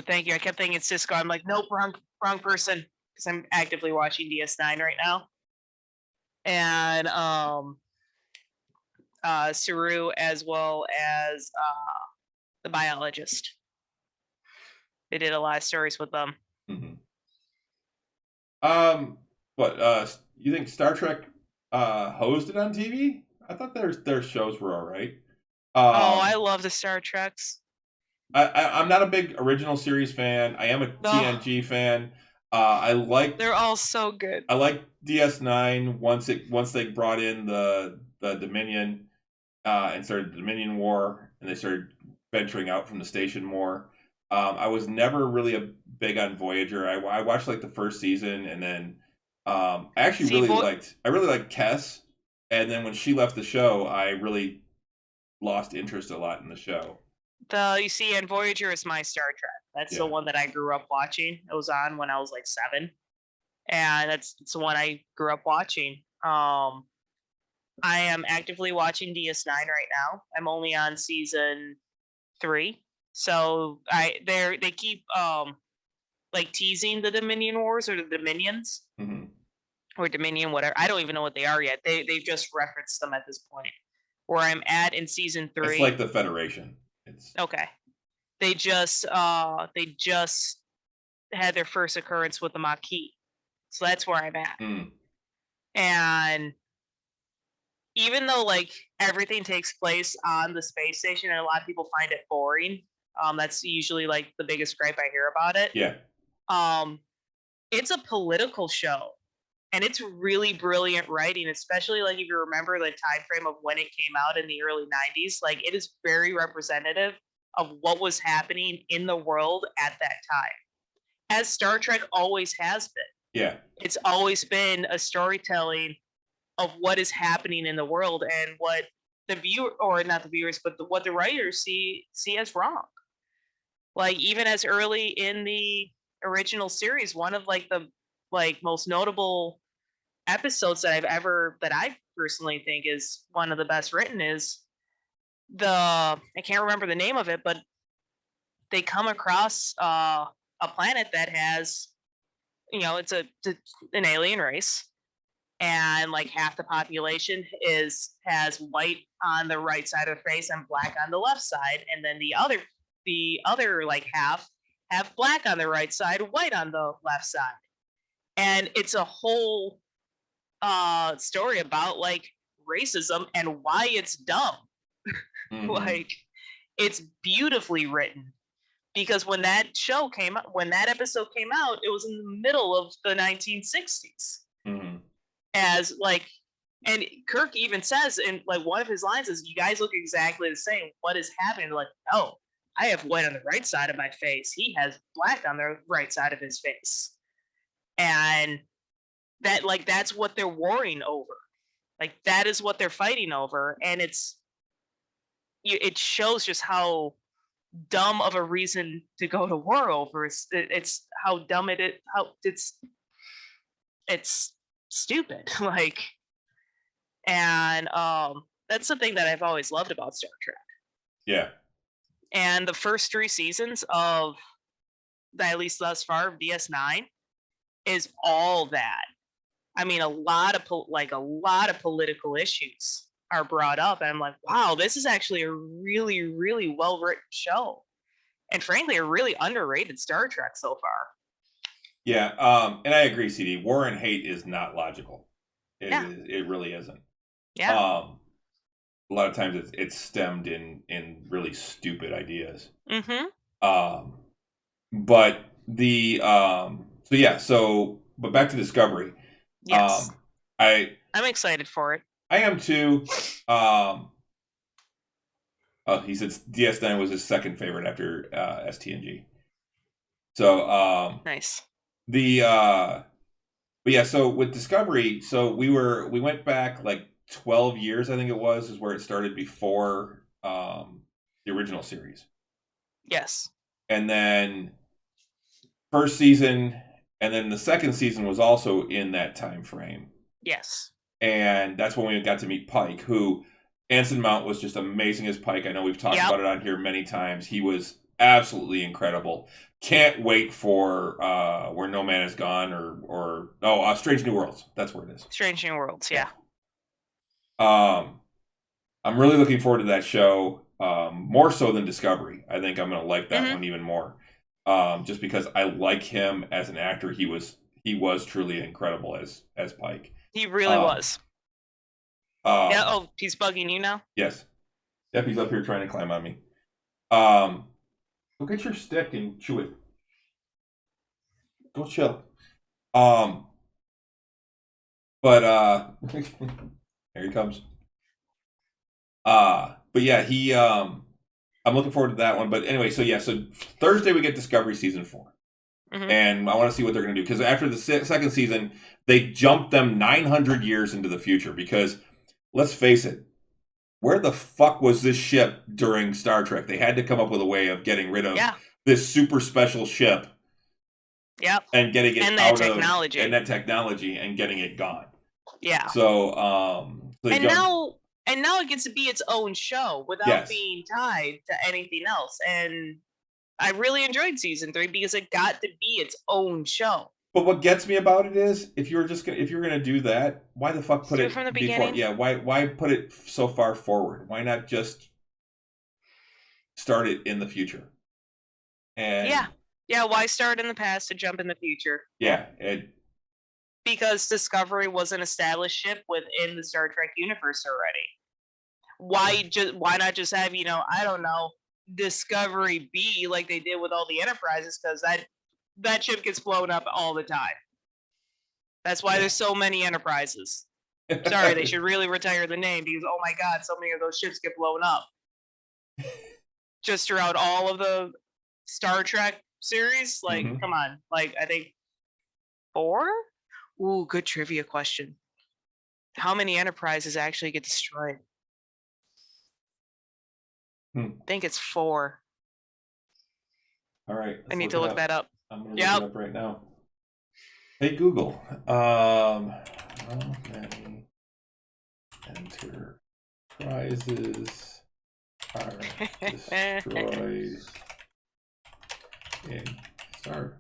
S2: thank you. I kept thinking Cisco. I'm like, nope, wrong person. Because I'm actively watching DS9 right now. And Saru, as well as the biologist. They did a lot of stories with them.
S3: What you think Star Trek hosted on TV? I thought their shows were all right.
S2: I love the Star Treks.
S3: I'm not a big original series fan. I am a TNG fan.
S2: They're all so good.
S3: I like DS9 once they brought in the Dominion and started the Dominion War, and they started venturing out from the station more. I was never really big on Voyager. I watched like the first season, and then I actually really liked Kes, and then when she left the show, I really lost interest a lot in the show.
S2: And Voyager is my Star Trek. That's the one that I grew up watching. It was on when I was like 7, and it's the one I grew up watching. I am actively watching DS9 right now. I'm only on season 3, so they keep like teasing the Dominion Wars or the Dominions or Dominion, whatever. I don't even know what they are yet. They've just referenced them at this point. Where I'm at in season 3,
S3: it's like the Federation.
S2: Okay. They just had their first occurrence with the Maquis. So that's where I'm at. And even though like everything takes place on the space station and a lot of people find it boring, that's usually like the biggest gripe I hear about it.
S3: Yeah.
S2: It's a political show. And it's really brilliant writing, especially like if you remember the time frame of when it came out in the early 90s. Like, it is very representative of what was happening in the world at that time, as Star Trek always has been.
S3: Yeah.
S2: It's always been a storytelling of what is happening in the world and what the viewer, or not the viewers, but what the writers see as wrong. Like, even as early in the original series, one of like the most notable episodes that I personally think is one of the best written is I can't remember the name of it, but they come across a planet that has, it's an alien race, and like half the population has white on the right side of the face and black on the left side, and then the other like half have black on the right side, white on the left side. And it's a whole story about like racism and why it's dumb. Like, it's beautifully written, because when that episode came out, it was in the middle of the 1960s. As like, and Kirk even says in like one of his lines is, "You guys look exactly the same. What is happening?" Like, "Oh, I have white on the right side of my face. He has black on the right side of his face." And that's what they're warring over. Like, that is what they're fighting over. And it shows just how dumb of a reason to go to war over. It's how dumb it is, how it's stupid. Like, and that's something that I've always loved about Star Trek.
S3: Yeah.
S2: And the first 3 seasons of, at least thus far, of DS9 is all that. I mean, a lot of political issues are brought up, and I'm like, wow, this is actually a really, really well written show, and frankly, a really underrated Star Trek so far.
S3: Yeah, and I agree, CD. War and hate is not logical. It really isn't.
S2: Yeah.
S3: A lot of times it's stemmed in really stupid ideas.
S2: Mm-hmm.
S3: But but back to Discovery.
S2: Yes.
S3: I'm
S2: excited for it.
S3: I am too. He said DS9 was his second favorite after STNG. So
S2: nice.
S3: But yeah, so with Discovery, so we went back like 12 years, I think it was, is where it started before the original series.
S2: Yes.
S3: And then first season, and then the second season was also in that time frame.
S2: Yes.
S3: And that's when we got to meet Pike, who Anson Mount was just amazing as Pike. I know we've talked about it on here many times. He was absolutely incredible. Can't wait for Where No Man Is Gone or Strange New Worlds. That's where it is.
S2: Strange New Worlds, yeah.
S3: I'm really looking forward to that show, more so than Discovery. I think I'm going to like that one even more, just because I like him as an actor. He was truly incredible as Pike.
S2: He really was. Yeah. Oh, he's bugging you now?
S3: Yes. Yep, he's up here trying to climb on me. Go get your stick and chew it. Go chill. But here he comes. But yeah, I'm looking forward to that one. But anyway, so Thursday we get Discovery season 4. Mm-hmm. And I want to see what they're going to do, because after the second season, they jumped them 900 years into the future. Because let's face it, where the fuck was this ship during Star Trek? They had to come up with a way of getting rid of this super special ship.
S2: Yep.
S3: And getting it
S2: and
S3: out
S2: technology.
S3: And that technology and getting it gone.
S2: Yeah.
S3: So
S2: now it gets to be its own show without being tied to anything else. And I really enjoyed season 3 because it got to be its own show.
S3: But what gets me about it is, if you're gonna do that, why the fuck put it
S2: from the beginning?
S3: Yeah, why put it so far forward? Why not just start it in the future? And
S2: why start in the past to jump in the future?
S3: Yeah,
S2: because Discovery was an established ship within the Star Trek universe already. Why not just have, I don't know, Discovery B like they did with all the Enterprises, because that ship gets blown up all the time. That's why there's so many Enterprises. Sorry, they should really retire the name, because oh my god, so many of those ships get blown up. Just throughout all of the Star Trek series, come on, I think 4? Ooh, good trivia question. How many Enterprises actually get destroyed? I think it's 4.
S3: All right.
S2: I need to look that up.
S3: I'm going to look it up right now. Hey, Google. How many Enterprises are destroyed in Star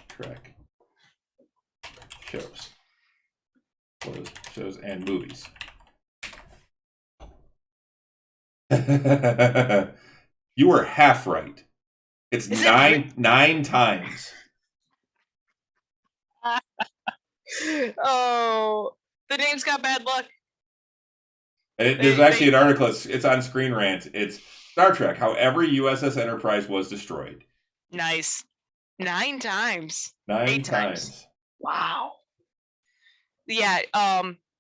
S3: Trek shows and movies? You were half right. It's nine times.
S2: Oh, the name's got bad luck.
S3: There's actually an article. It's on Screen Rant. It's Star Trek: How Every USS Enterprise Was Destroyed.
S2: Nice. 9 times.
S3: 9 times.
S2: Wow. Yeah.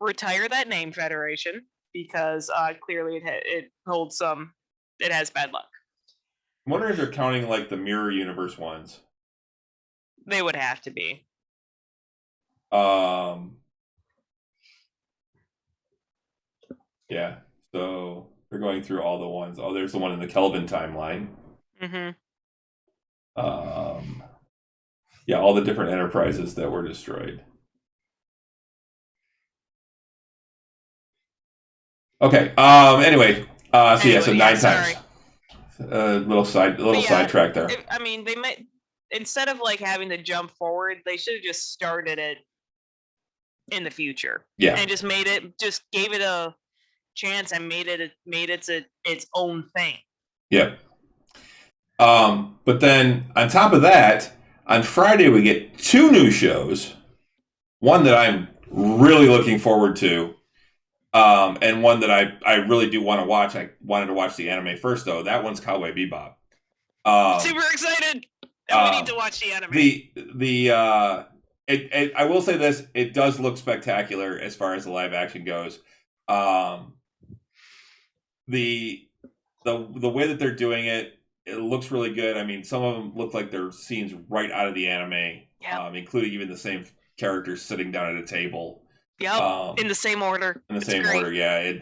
S2: Retire that name, Federation, because clearly it holds some. It has bad luck.
S3: I'm wondering if they're counting like the Mirror Universe ones.
S2: They would have to be.
S3: Yeah. So they're going through all the ones. Oh, there's the one in the Kelvin timeline.
S2: Mm-hmm.
S3: Yeah, all the different Enterprises that were destroyed. Okay. Anyway. So 9 times. Little sidetrack there.
S2: I mean, they might, instead of having to jump forward, they should have just started it in the future.
S3: Yeah.
S2: And just gave it a chance and made it its own thing.
S3: Yeah. But then on top of that, on Friday we get 2 new shows. One that I'm really looking forward to, and one that I really do want to watch. I wanted to watch the anime first, though. That one's Cowboy Bebop.
S2: Super excited! And we need to watch the anime.
S3: I will say this: it does look spectacular as far as the live action goes. The way that they're doing it, it looks really good. I mean, some of them look like they're scenes right out of the anime, including even the same characters sitting down at a table.
S2: Yep, in the same order.
S3: In the same order, yeah.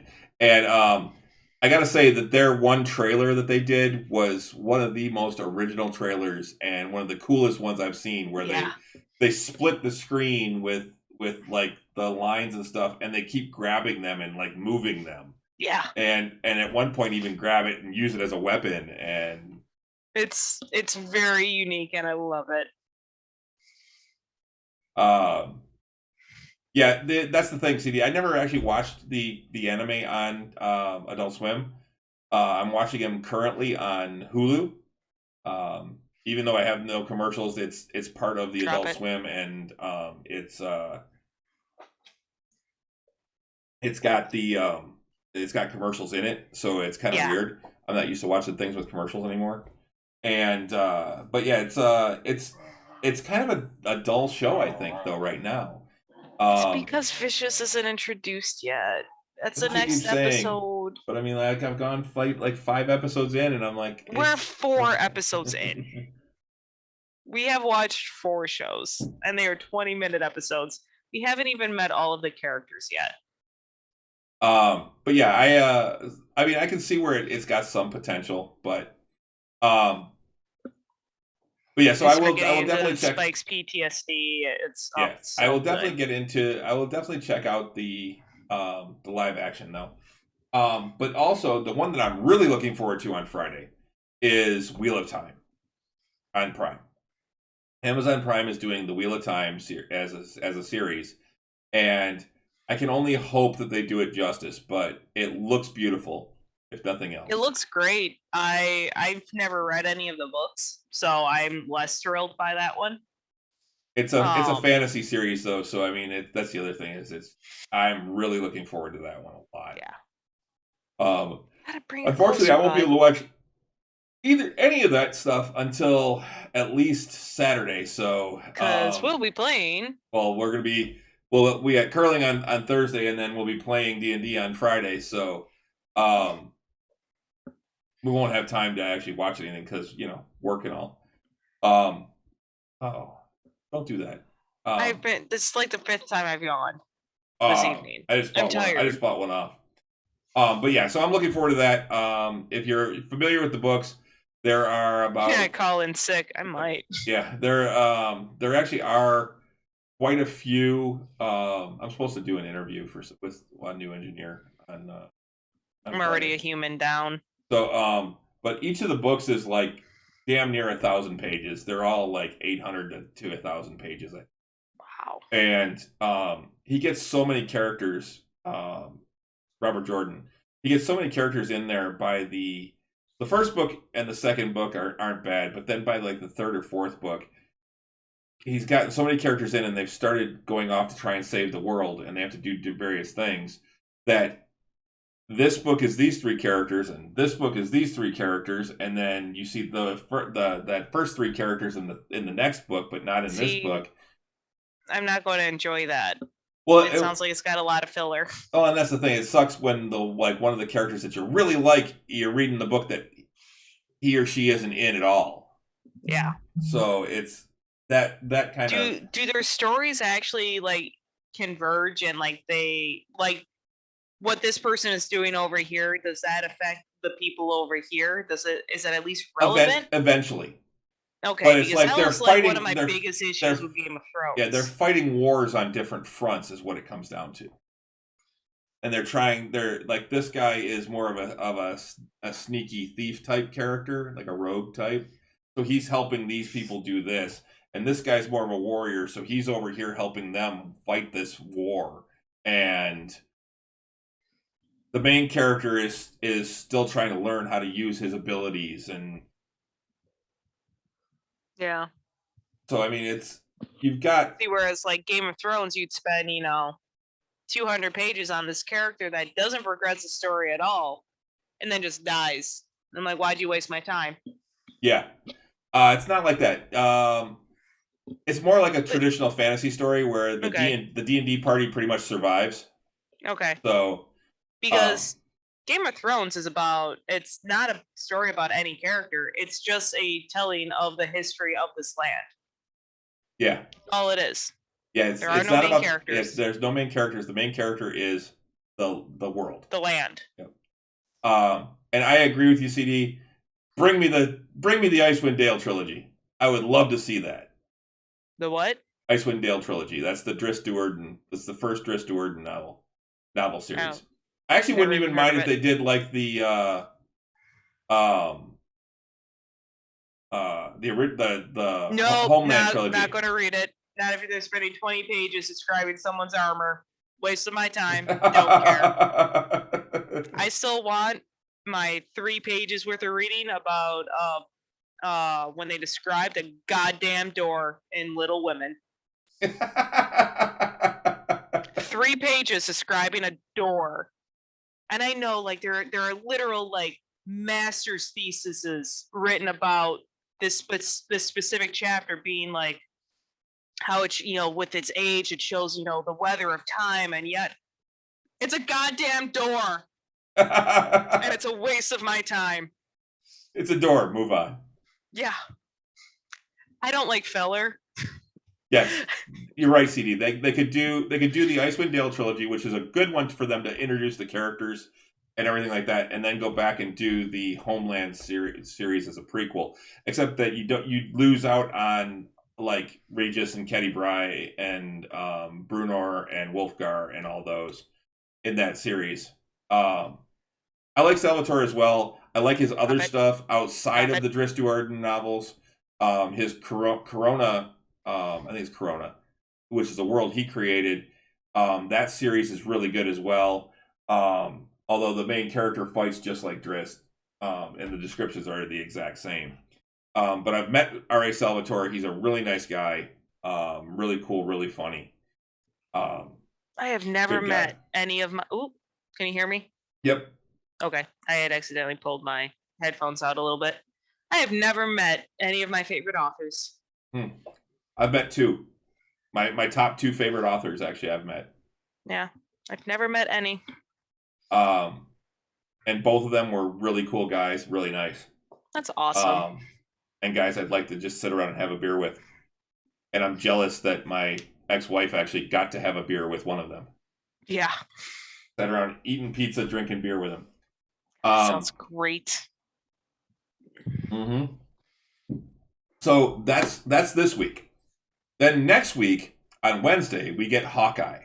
S3: I gotta say that their one trailer that they did was one of the most original trailers and one of the coolest ones I've seen, where they split the screen with like the lines and stuff, and they keep grabbing them and like moving them.
S2: Yeah.
S3: And at one point even grab it and use it as a weapon, and
S2: it's very unique and I love it.
S3: Yeah, that's the thing, CD. I never actually watched the anime on Adult Swim. I'm watching them currently on Hulu. Even though I have no commercials, it's part of the Adult Swim, and it's got commercials in it, so it's kind of weird. I'm not used to watching things with commercials anymore. And but yeah, it's kind of a dull show, I think, though, right now.
S2: It's because Vicious isn't introduced yet. That's the next episode.
S3: But I mean, like, I've gone like 5 episodes in, and I'm like,
S2: we're 4 episodes in. We have watched 4 shows, and they are 20-minute episodes. We haven't even met all of the characters yet.
S3: But yeah, I mean, I can see where it's got some potential, but yeah, so I will definitely check
S2: Spike's PTSD.
S3: I will definitely check out the live action though. But also the one that I'm really looking forward to on Friday is Wheel of Time on Prime. Amazon Prime is doing the Wheel of Time as a series, and I can only hope that they do it justice, but it looks beautiful, if nothing else.
S2: It looks great. I've never read any of the books, so I'm less thrilled by that one.
S3: It's a fantasy series though, so I mean that's the other thing is I'm really looking forward to that one a lot.
S2: Yeah.
S3: Unfortunately, I won't be able to watch any of that stuff until at least Saturday. So
S2: because we'll be playing.
S3: Well, we got curling on Thursday, and then we'll be playing D&D on Friday. So we won't have time to actually watch anything because work and all. Don't do that.
S2: This is like the 5th time I've yawned this evening.
S3: I'm tired. I just fought one off. But yeah, so I'm looking forward to that. If you're familiar with the books, there are about...
S2: Yeah, call in sick. I might.
S3: Yeah, there actually are quite a few. I'm supposed to do an interview with one new engineer on
S2: I'm already a human down.
S3: So, but each of the books is like damn near 1,000 pages. They're all like 800 to 1,000 pages.
S2: Wow.
S3: And he gets so many characters. Robert Jordan. He gets so many characters in there by the first book and the second book aren't bad, but then by like the 3rd or 4th book, he's gotten so many characters in, and they've started going off to try and save the world, and they have to do various things. That this book is these 3 characters, and this book is these 3 characters, and then you see that first 3 characters in the next book, but not in this book.
S2: I'm not going to enjoy that.
S3: Well,
S2: it sounds like it's got a lot of filler.
S3: Oh, and that's the thing. It sucks when one of the characters that you really like, you're reading the book that he or she isn't in at all.
S2: Yeah.
S3: So it's that kind of...
S2: Do their stories actually like converge, and like they like what this person is doing over here? Does that affect the people over here? Is it at least relevant?
S3: Eventually.
S2: Okay,
S3: but it's like they're fighting.
S2: One of my biggest issues with Game of Thrones.
S3: Yeah, they're fighting wars on different fronts, is what it comes down to. And they're like, this guy is more of a sneaky thief type character, like a rogue type. So he's helping these people do this, and this guy's more of a warrior, so he's over here helping them fight this war, and the main character is still trying to learn how to use his abilities, and
S2: Yeah.
S3: so I mean, it's you've got
S2: See, whereas like Game of Thrones, you'd spend 200 pages on this character that doesn't progress the story at all, and then just dies. I'm like, why'd you waste my time?
S3: yeah. It's not like that. It's more like a traditional fantasy story where the D&D party pretty much survives.
S2: Okay.
S3: So
S2: because Game of Thrones it's not a story about any character. It's just a telling of the history of this land.
S3: Yeah.
S2: All it is.
S3: Yeah,
S2: there are
S3: it's
S2: no
S3: not
S2: main
S3: about
S2: characters.
S3: yes, there's no main characters. The main character is the world.
S2: The land.
S3: Yep. And I agree with you, CD. Bring me the Icewind Dale trilogy. I would love to see that.
S2: The what?
S3: Icewind Dale trilogy. That's the Dris Duerden. That's the first Dris Duerden novel series.
S2: Oh.
S3: I actually wouldn't even mind if they did like the Homeland trilogy.
S2: Not going to read it. Not if they're spending 20 pages describing someone's armor. Waste of my time. Don't care. I still want my 3 pages worth of reading about when they described a goddamn door in Little Women. 3 pages describing a door. And I know like there are literal like master's theses written about this specific chapter being like how it with its age it shows the weather of time, and yet it's a goddamn door. And it's a waste of my time.
S3: It's a door. Move on.
S2: Yeah. I don't like filler.
S3: Yes, you're right, CD. They could do the Icewind Dale trilogy, which is a good one for them to introduce the characters and everything like that, and then go back and do the Homeland series as a prequel. Except that you lose out on like Regis and Ketty Bry and Brunor and Wolfgar and all those in that series. I like Salvatore as well. I like his other stuff outside of the Dris Duerden novels. His Corona. I think it's Corona, which is a world he created. That series is really good as well. Although the main character fights just like Dris, and the descriptions are the exact same. But I've met R.A. Salvatore. He's a really nice guy. Really cool, really funny.
S2: I have never met any of my... Ooh, can you hear me?
S3: Yep.
S2: Okay. I had accidentally pulled my headphones out a little bit. I have never met any of my favorite authors.
S3: I've met 2. My top 2 favorite authors, actually, I've met.
S2: Yeah. I've never met any.
S3: And both of them were really cool guys, really nice.
S2: That's awesome.
S3: And guys I'd like to just sit around and have a beer with. And I'm jealous that my ex-wife actually got to have a beer with one of them.
S2: Yeah.
S3: Sat around eating pizza, drinking beer with him.
S2: Sounds great.
S3: Mm-hmm. So that's this week. Then next week, on Wednesday, we get Hawkeye.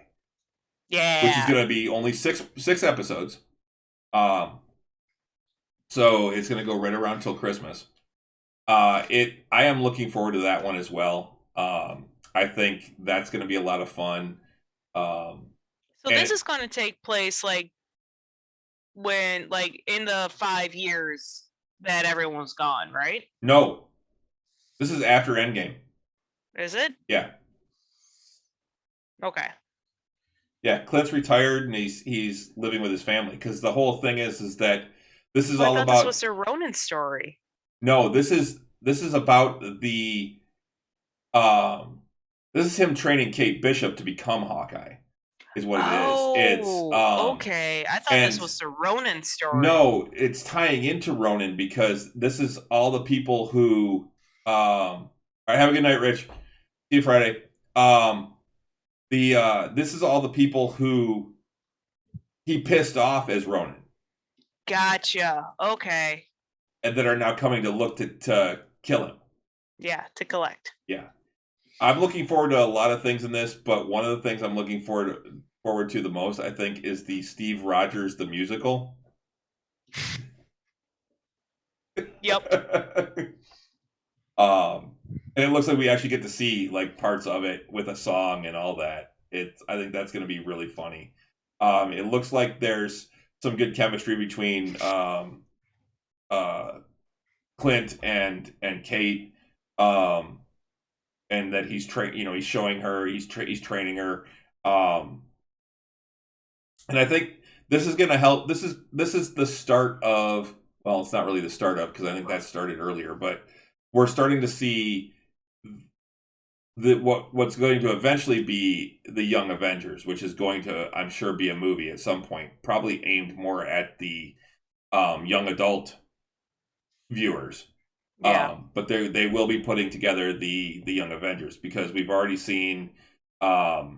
S2: Yeah.
S3: Which is going to be only six episodes. So it's going to go right around till Christmas. I am looking forward to that one as well. I think that's going to be a lot of fun.
S2: So this is going to take place like when, like, in the 5 years that everyone's gone, right?
S3: No, this is after Endgame.
S2: Is it?
S3: Yeah.
S2: Okay.
S3: Yeah, Clint's retired and he's living with his family because the whole thing is that this is all about.
S2: This was a Ronin story.
S3: No, this is about the. This is him training Kate Bishop to become Hawkeye. Is what it is. It's
S2: okay. I thought this was the Ronin story.
S3: No, it's tying into Ronin because this is all the people who. All right, have a good night, Rich. See you Friday. This is all the people who he pissed off as Ronin.
S2: Gotcha. Okay.
S3: And that are now coming to look to kill him.
S2: Yeah, to collect.
S3: Yeah. I'm looking forward to a lot of things in this, but one of the things I'm looking forward to the most, I think, is the Steve Rogers the musical.
S2: Yep.
S3: And it looks like we actually get to see like parts of it with a song and all that. I think that's going to be really funny. It looks like there's some good chemistry between Clint and Kate, and that he's he's showing her, he's training her, and I think this is going to help. This is the start of, well, it's not really the start of, because I think that started earlier, but we're starting to see what's going to eventually be the Young Avengers, which is going to, I'm sure, be a movie at some point, probably aimed more at the young adult viewers.
S2: Yeah.
S3: But they will be putting together the Young Avengers, because we've already seen Wiccan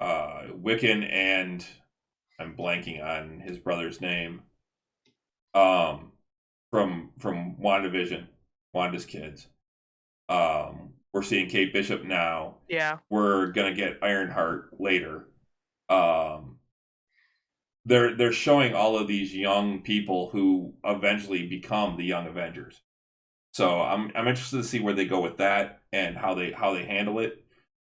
S3: and, I'm blanking on his brother's name, from WandaVision, Wanda's kids. We're seeing Kate Bishop now.
S2: Yeah.
S3: We're gonna get Ironheart later. They're showing all of these young people who eventually become the Young Avengers. So I'm interested to see where they go with that and how they handle it.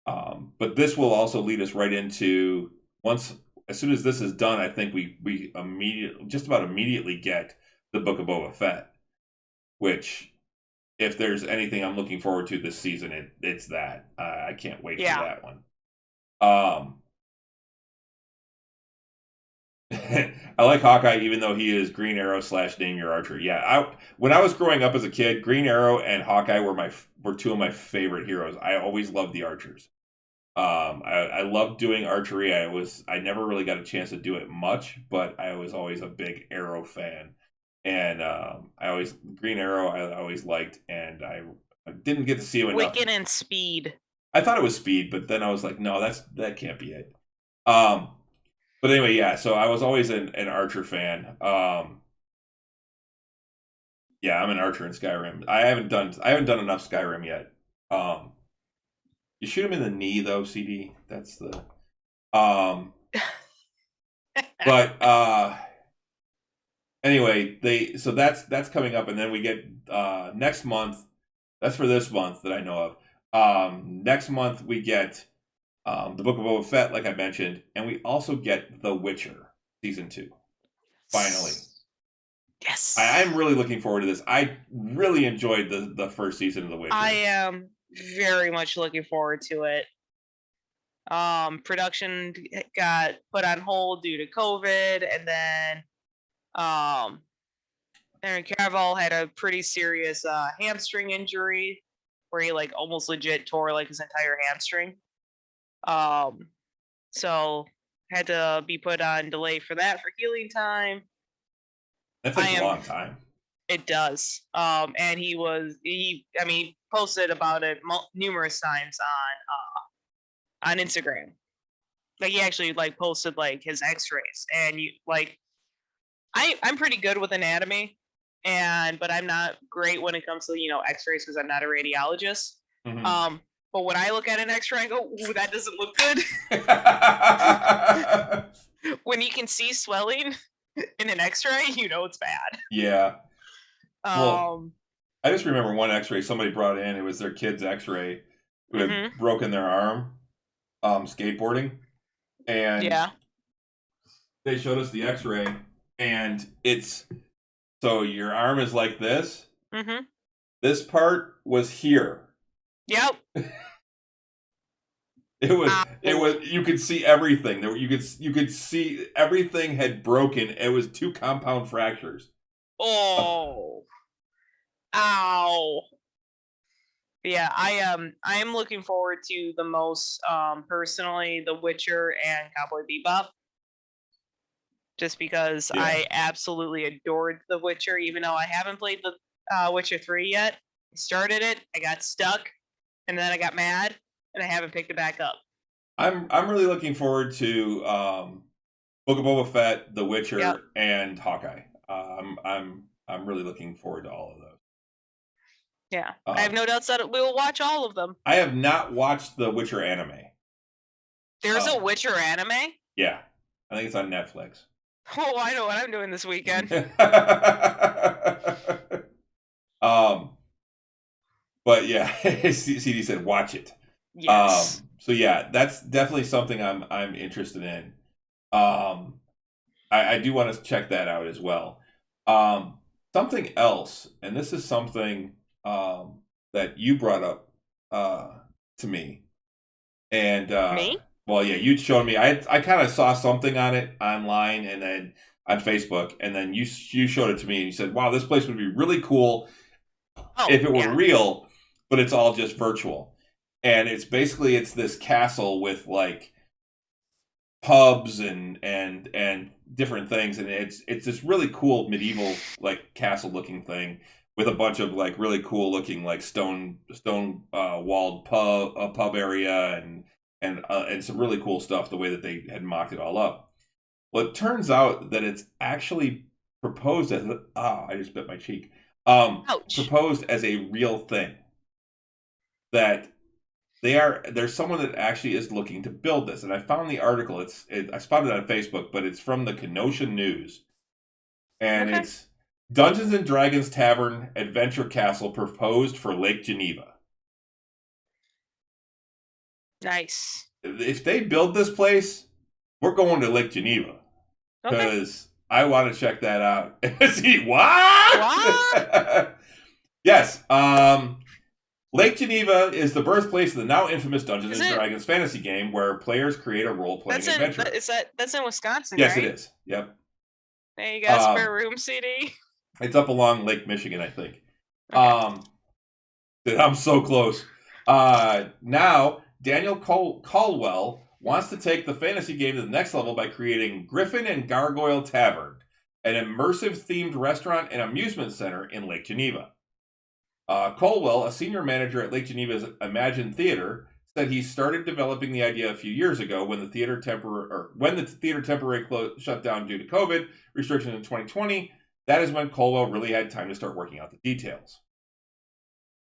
S3: But this will also lead us right into, as soon as this is done, I think we just about immediately get the Book of Boba Fett, which, if there's anything I'm looking forward to this season, it's that. I can't wait for that one. I like Hawkeye, even though he is Green Arrow / Name Your Archer. Yeah, when I was growing up as a kid, Green Arrow and Hawkeye were two of my favorite heroes. I always loved the archers. I loved doing archery. I never really got a chance to do it much, but I was always a big Arrow fan. And Green Arrow I always liked, and I didn't get to see him enough.
S2: Wiccan and Speed.
S3: I thought it was Speed, but then I was like, no, that can't be it. But anyway, yeah. So I was always an Archer fan. Yeah, I'm an Archer in Skyrim. I haven't done enough Skyrim yet. You shoot him in the knee though, CD. That's the. But anyway, so that's coming up, and then we get next month. That's for this month that I know of. Next month we get the Book of Boba Fett, like I mentioned, and we also get The Witcher season 2. Finally,
S2: yes.
S3: I'm really looking forward to this. I really enjoyed the first season of The Witcher.
S2: I am very much looking forward to it. Production got put on hold due to COVID, and then Henry Cavill had a pretty serious hamstring injury where he like almost legit tore like his entire hamstring. So had to be put on delay for that for healing time.
S3: That takes a long time.
S2: It does. And he posted about it numerous times on Instagram. Like he actually like posted like his X-rays, and I'm pretty good with anatomy, but I'm not great when it comes to X-rays because I'm not a radiologist.
S3: Mm-hmm.
S2: But when I look at an X-ray, I go, "Ooh, that doesn't look good." When you can see swelling in an X-ray, it's bad.
S3: Yeah. Well, I just remember one X-ray somebody brought in. It was their kid's X-ray who had broken their arm skateboarding, and they showed us the X-ray, and it's so your arm is like this.
S2: Mm-hmm.
S3: This part was here.
S2: Yep.
S3: It was. You could see everything. You could see everything had broken. It was 2 compound fractures.
S2: Oh. Ow. Yeah, I am looking forward to the most personally The Witcher and Cowboy Bebop. Just because I absolutely adored The Witcher, even though I haven't played the Witcher 3 yet. I started it, I got stuck, and then I got mad, and I haven't picked it back up.
S3: I'm really looking forward to Book of Boba Fett, The Witcher, and Hawkeye. I'm really looking forward to all of those.
S2: Yeah, I have no doubts that we will watch all of them.
S3: I have not watched the Witcher anime.
S2: There's a Witcher anime?
S3: Yeah, I think it's on Netflix.
S2: Oh, I know what I'm doing this weekend.
S3: But yeah, CD said, watch it.
S2: Yes.
S3: So yeah, that's definitely something I'm interested in. I do want to check that out as well. Something else, and this is something that you brought up to me, and
S2: Me?
S3: well, yeah, you'd shown me. I kind of saw something on it online, and then on Facebook, and then you showed it to me, and you said, "Wow, this place would be really cool
S2: Oh,
S3: if it were
S2: yeah.
S3: real, but it's all just virtual." And it's basically it's this castle with like pubs and different things, and it's this really cool medieval like castle looking thing with a bunch of like really cool looking like stone walled pub area and some really cool stuff the way that they had mocked it all up. Well, it turns out that it's actually proposed as I just bit my cheek.
S2: Ouch.
S3: Proposed as a real thing that there's someone that actually is looking to build this, and I found the article. I spotted it on Facebook, but it's from the Kenosha News, and
S2: Okay.
S3: it's Dungeons and Dragons Tavern Adventure Castle proposed for Lake Geneva.
S2: Nice.
S3: If they build this place, we're going to Lake Geneva
S2: Okay.
S3: because I want to check that out. See what?
S2: What?
S3: Yes. Lake Geneva is the birthplace of the now infamous Dungeons and Dragons fantasy game where players create a role-playing adventure.
S2: That's in Wisconsin,
S3: yes,
S2: right?
S3: it is. Yep.
S2: Hey, you got spare room, CD?
S3: It's up along Lake Michigan, I think.
S2: Okay.
S3: Dude, I'm so close. Now, Daniel Caldwell wants to take the fantasy game to the next level by creating Griffin and Gargoyle Tavern, an immersive themed restaurant and amusement center in Lake Geneva. Colwell, a senior manager at Lake Geneva's Imagine Theater, said he started developing the idea a few years ago when the theater temporarily shut down due to COVID restrictions in 2020. That is when Colwell really had time to start working out the details.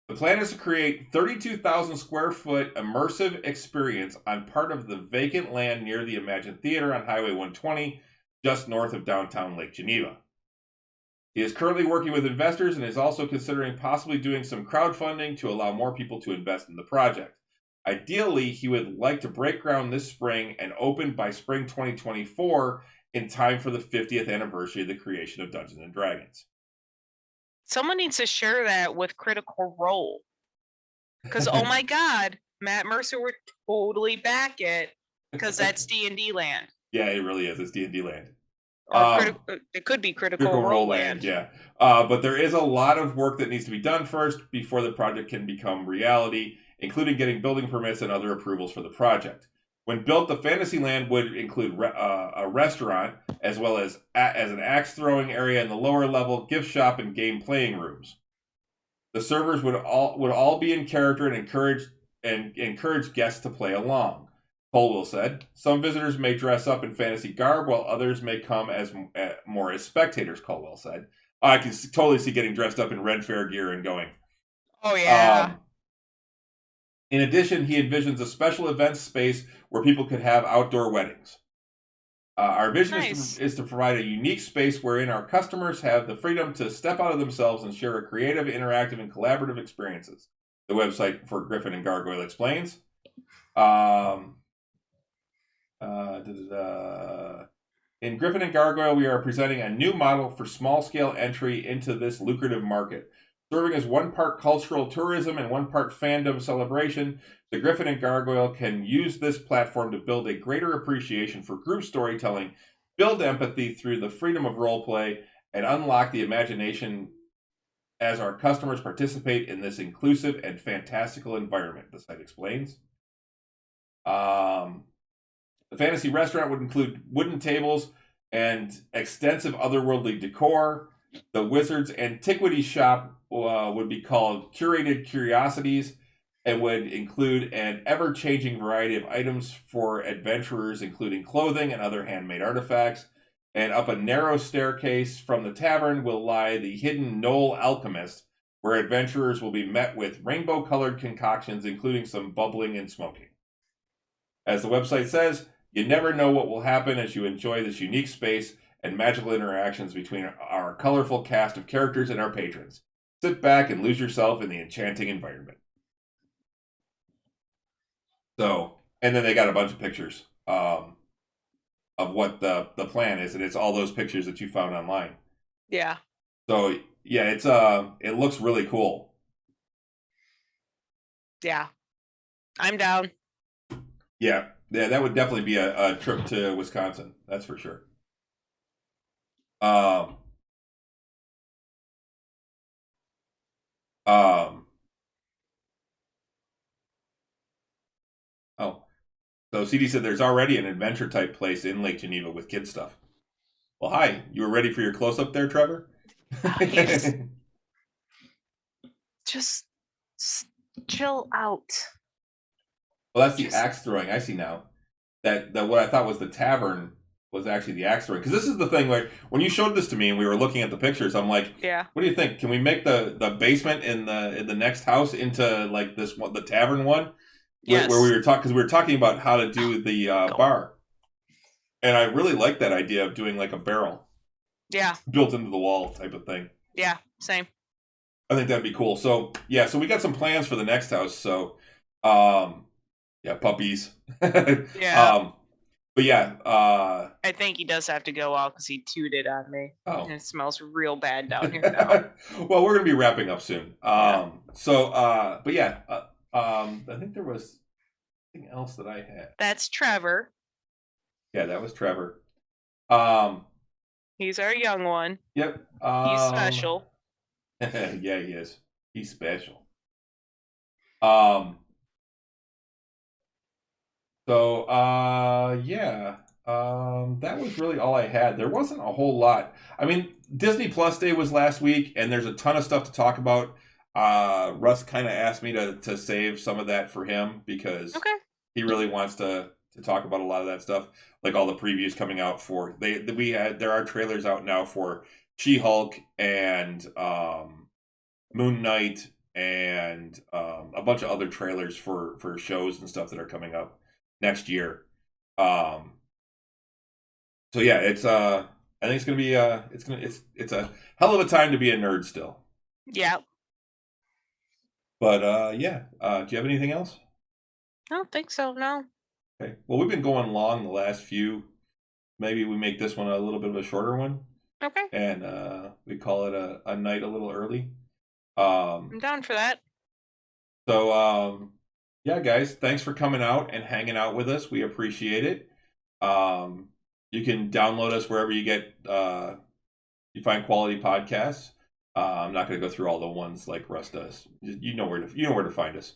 S3: The plan is to create 32,000 square foot immersive experience on part of the vacant land near the Imagine Theater on Highway 120, just north of downtown Lake Geneva. He is currently working with investors and is also considering possibly doing some crowdfunding to allow more people to invest in the project. Ideally, he would like to break ground this spring and open by spring 2024 in time for the 50th anniversary of the creation of Dungeons and Dragons.
S2: Someone needs to share that with Critical Role. Because, oh my God, Matt Mercer would totally back it because that's D&D land.
S3: Yeah, it really is. It's D&D land.
S2: Or it could be Critical Role land.
S3: Yeah. But there is a lot of work that needs to be done first before the project can become reality, including getting building permits and other approvals for the project. When built, the Fantasyland would include a restaurant, as well as an axe throwing area in the lower level, gift shop, and game playing rooms. The servers would all be in character and encourage guests to play along. Colwell said, "Some visitors may dress up in fantasy garb, while others may come as more as spectators." Colwell said, "I can totally see getting dressed up in Red Fair gear and going."
S2: Oh yeah.
S3: In addition, he envisions a special events space where people could have outdoor weddings. Our vision is to provide a unique space wherein our customers have the freedom to step out of themselves and share a creative, interactive, and collaborative experiences. The website for Griffin and Gargoyle explains. In Griffin and Gargoyle, we are presenting a new model for small-scale entry into this lucrative market. Serving as one part cultural tourism and one part fandom celebration, the Griffin and Gargoyle can use this platform to build a greater appreciation for group storytelling, build empathy through the freedom of roleplay, and unlock the imagination as our customers participate in this inclusive and fantastical environment, the site explains. The fantasy restaurant would include wooden tables and extensive otherworldly decor. The Wizard's Antiquity Shop would be called Curated Curiosities and would include an ever-changing variety of items for adventurers, including clothing and other handmade artifacts. And up a narrow staircase from the tavern will lie the hidden Knoll Alchemist, where adventurers will be met with rainbow-colored concoctions, including some bubbling and smoking. As the website says, you never know what will happen as you enjoy this unique space and magical interactions between our colorful cast of characters and our patrons. Sit back and lose yourself in the enchanting environment. So, and then they got a bunch of pictures of what the plan is, and it's all those pictures that you found online.
S2: Yeah.
S3: So yeah, it looks really cool.
S2: Yeah. I'm down.
S3: Yeah, that would definitely be a trip to Wisconsin. That's for sure. Um, oh, so CD said there's already an adventure type place in Lake Geneva with kid stuff. Well, hi, you were ready for your close up there, Trevor?
S2: Just chill out.
S3: Well, that's the axe throwing. I see now. That what I thought was the tavern was actually the axe throwing. Because this is the thing, like when you showed this to me and we were looking at the pictures, I'm like,
S2: yeah.
S3: What do you think? Can we make the basement in the next house into like this one, the tavern one?
S2: Yes.
S3: Where we were talking, because we were talking about how to do the bar, and I really like that idea of doing like a barrel.
S2: Yeah.
S3: Built into the wall type of thing.
S2: Yeah. Same.
S3: I think that'd be cool. So yeah, so we got some plans for the next house. So, yeah, puppies.
S2: Yeah.
S3: But yeah,
S2: I think he does have to go out because he tooted on me.
S3: Oh.
S2: And it smells real bad down here now.
S3: Well, we're gonna be wrapping up soon. So, but yeah, I think there was something else that I had.
S2: That's Trevor.
S3: Yeah, that was Trevor.
S2: He's our young one.
S3: Yep.
S2: He's special.
S3: Yeah, he is. He's special. So, yeah, that was really all I had. There wasn't a whole lot. I mean, Disney Plus Day was last week, and there's a ton of stuff to talk about. Russ kind of asked me to save some of that for him because he really wants to talk about a lot of that stuff, like all the previews coming out for there are trailers out now for She-Hulk and Moon Knight and a bunch of other trailers for shows and stuff that are coming up next year. So yeah, it's I think it's gonna be it's a hell of a time to be a nerd still.
S2: Yeah.
S3: But yeah, do you have anything else?
S2: I don't think so, no.
S3: Okay. Well, we've been going long the last few. Maybe we make this one a little bit of a shorter one.
S2: Okay.
S3: And we call it a night a little early.
S2: I'm down for that.
S3: So yeah, guys, thanks for coming out and hanging out with us. We appreciate it. You can download us wherever you get you find quality podcasts. I'm not going to go through all the ones like Russ does. You know where to find us.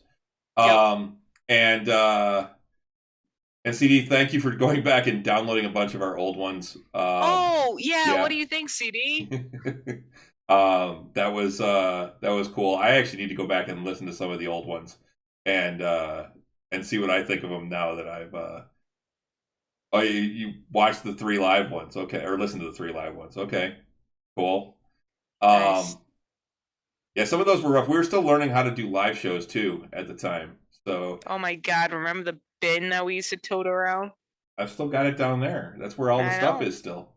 S3: And CD, thank you for going back and downloading a bunch of our old ones.
S2: Yeah. What do you think, CD?
S3: That was cool. I actually need to go back and listen to some of the old ones and see what I think of them now that I've you watched the 3 live ones, okay, or listened to the 3 live ones, okay, cool.
S2: Nice.
S3: Yeah, some of those were rough. We were still learning how to do live shows too at the time. So
S2: oh my god, remember the bin that we used to tote around?
S3: I've still got it down there. That's where all the stuff is still.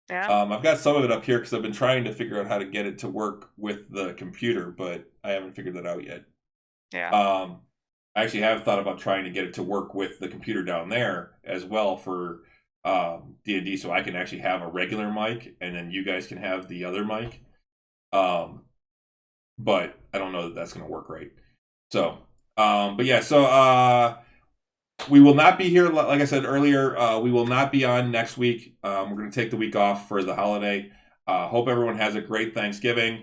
S2: Yeah.
S3: I've got some of it up here because I've been trying to figure out how to get it to work with the computer, but I haven't figured that out yet.
S2: Yeah.
S3: I actually have thought about trying to get it to work with the computer down there as well for D&D, so I can actually have a regular mic and then you guys can have the other mic. But I don't know that that's going to work right. So, but yeah, so we will not be here, like I said earlier, we will not be on next week. We're going to take the week off for the holiday. Hope everyone has a great Thanksgiving.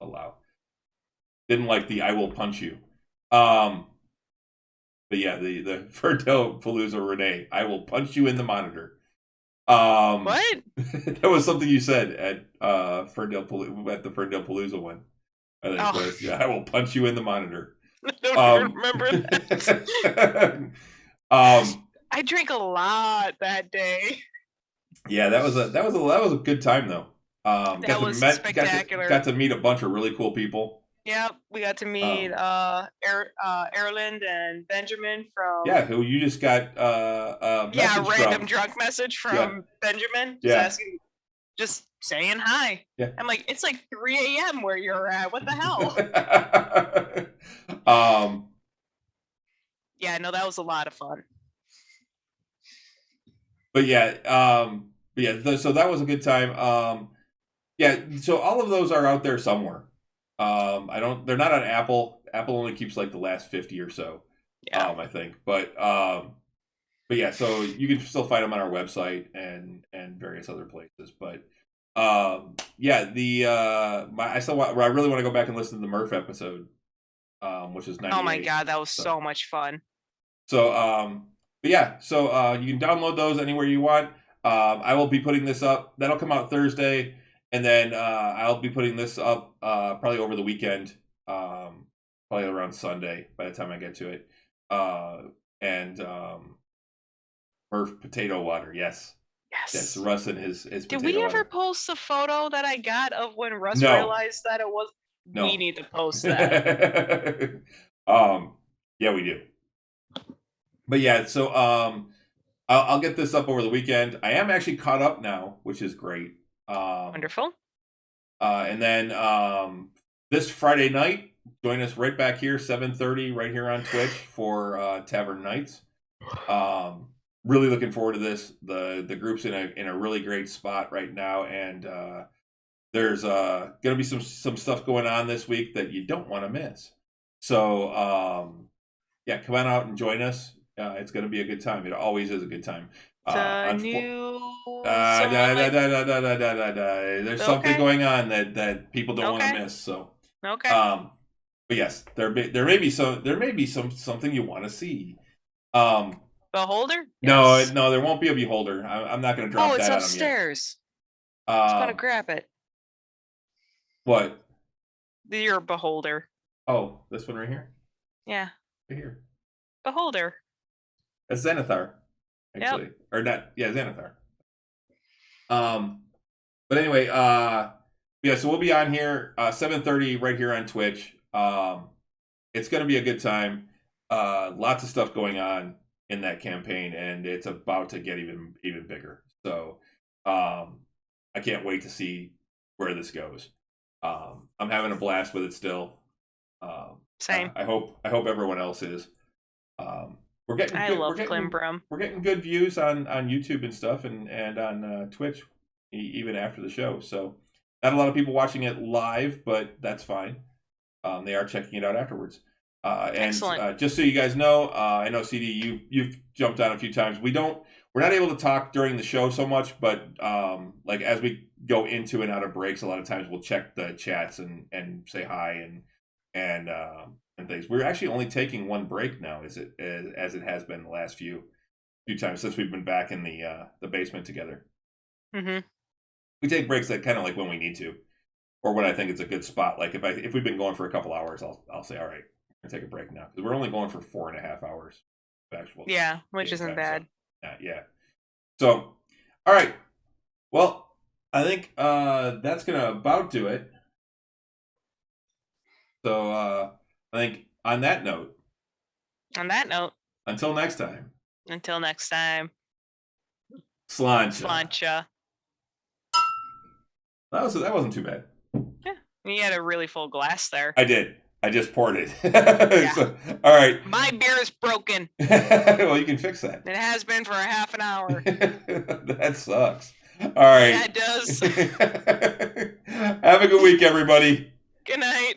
S3: Allow. Didn't like the I will punch you. But yeah, the Ferndale Palooza Renee, I will punch you in the monitor.
S2: What?
S3: That was something you said at the Ferndale Palooza one. I think it was, yeah, I will punch you in the monitor.
S2: I don't even remember that. I drank a lot that day.
S3: Yeah, that was a good time though.
S2: That was spectacular.
S3: Got to meet a bunch of really cool people.
S2: Yep, we got to meet Erland and Benjamin from.
S3: Yeah, who you just got a message
S2: random drunk message from Benjamin. Just asking, just saying hi.
S3: Yeah.
S2: I'm like, it's like 3 a.m. where you're at. What the hell? Yeah, no, that was a lot of fun.
S3: But yeah, so that was a good time. Yeah, so all of those are out there somewhere. They're not on Apple. Apple only keeps like the last 50 or so.
S2: Yeah.
S3: I think. But yeah, so you can still find them on our website and various other places. But yeah, I really want to go back and listen to the Murph episode, which is 98.
S2: Oh my god, that was so much fun.
S3: So but yeah, so you can download those anywhere you want. I will be putting this up. That'll come out Thursday, and then I'll be putting this up probably over the weekend, probably around Sunday by the time I get to it. And Murph potato water, yes. Yes, Russ and his
S2: Did we ever post the photo that I got of when Russ realized that it was?
S3: No.
S2: We need to post that.
S3: Yeah, we do. But yeah, so I'll get this up over the weekend. I am actually caught up now, which is great.
S2: Wonderful.
S3: And then this Friday night, join us right back here, 7:30, right here on Twitch for Tavern Nights. Really looking forward to this. The group's in a really great spot right now, and there's going to be some stuff going on this week that you don't want to miss. So yeah, come on out and join us. It's going to be a good time. It always is a good time. There's something going on that people don't want to miss. So
S2: okay.
S3: But yes, there may be something you want to see.
S2: Beholder?
S3: Yes. No, there won't be a beholder. I'm not going to drop that on them yet.
S2: Oh, it's upstairs. Just gotta grab it.
S3: What?
S2: Your beholder.
S3: Oh, this one right here?
S2: Yeah.
S3: Right here.
S2: Beholder.
S3: That's Xanathar, actually.
S2: Yep.
S3: Or not, yeah, Xanathar. But anyway, yeah, so we'll be on here 7:30 right here on Twitch. It's going to be a good time. Lots of stuff going on in that campaign, and it's about to get even bigger. So I can't wait to see where this goes. I'm having a blast with it still.
S2: Same.
S3: I hope everyone else is. We're getting we're getting good views on YouTube and stuff, and on Twitch even after the show. So not a lot of people watching it live, but that's fine. They are checking it out afterwards. And just so you guys know, I know CD, you've jumped on a few times. We're not able to talk during the show so much, but like as we go into and out of breaks, a lot of times we'll check the chats and say hi and things. We're actually only taking one break now, as it has been the last few times since we've been back in the basement together.
S2: Mm-hmm.
S3: We take breaks that kind of like when we need to, or when I think it's a good spot. Like if we've been going for a couple hours, I'll say, all right, we're gonna take a break now, because we're only going for 4.5 hours. Actual.
S2: Yeah, which isn't bad.
S3: So, yeah. So, all right. Well, I think that's gonna about do it. So I think on that note. Until next time. Slancha. That wasn't too bad.
S2: Yeah. You had a really full glass there.
S3: I did. I just poured it.
S2: Yeah.
S3: So, all right.
S2: My beer is broken.
S3: Well, you can fix that.
S2: It has been for a half an hour.
S3: That sucks. All right.
S2: Yeah, it does.
S3: Have a good week, everybody.
S2: Good night.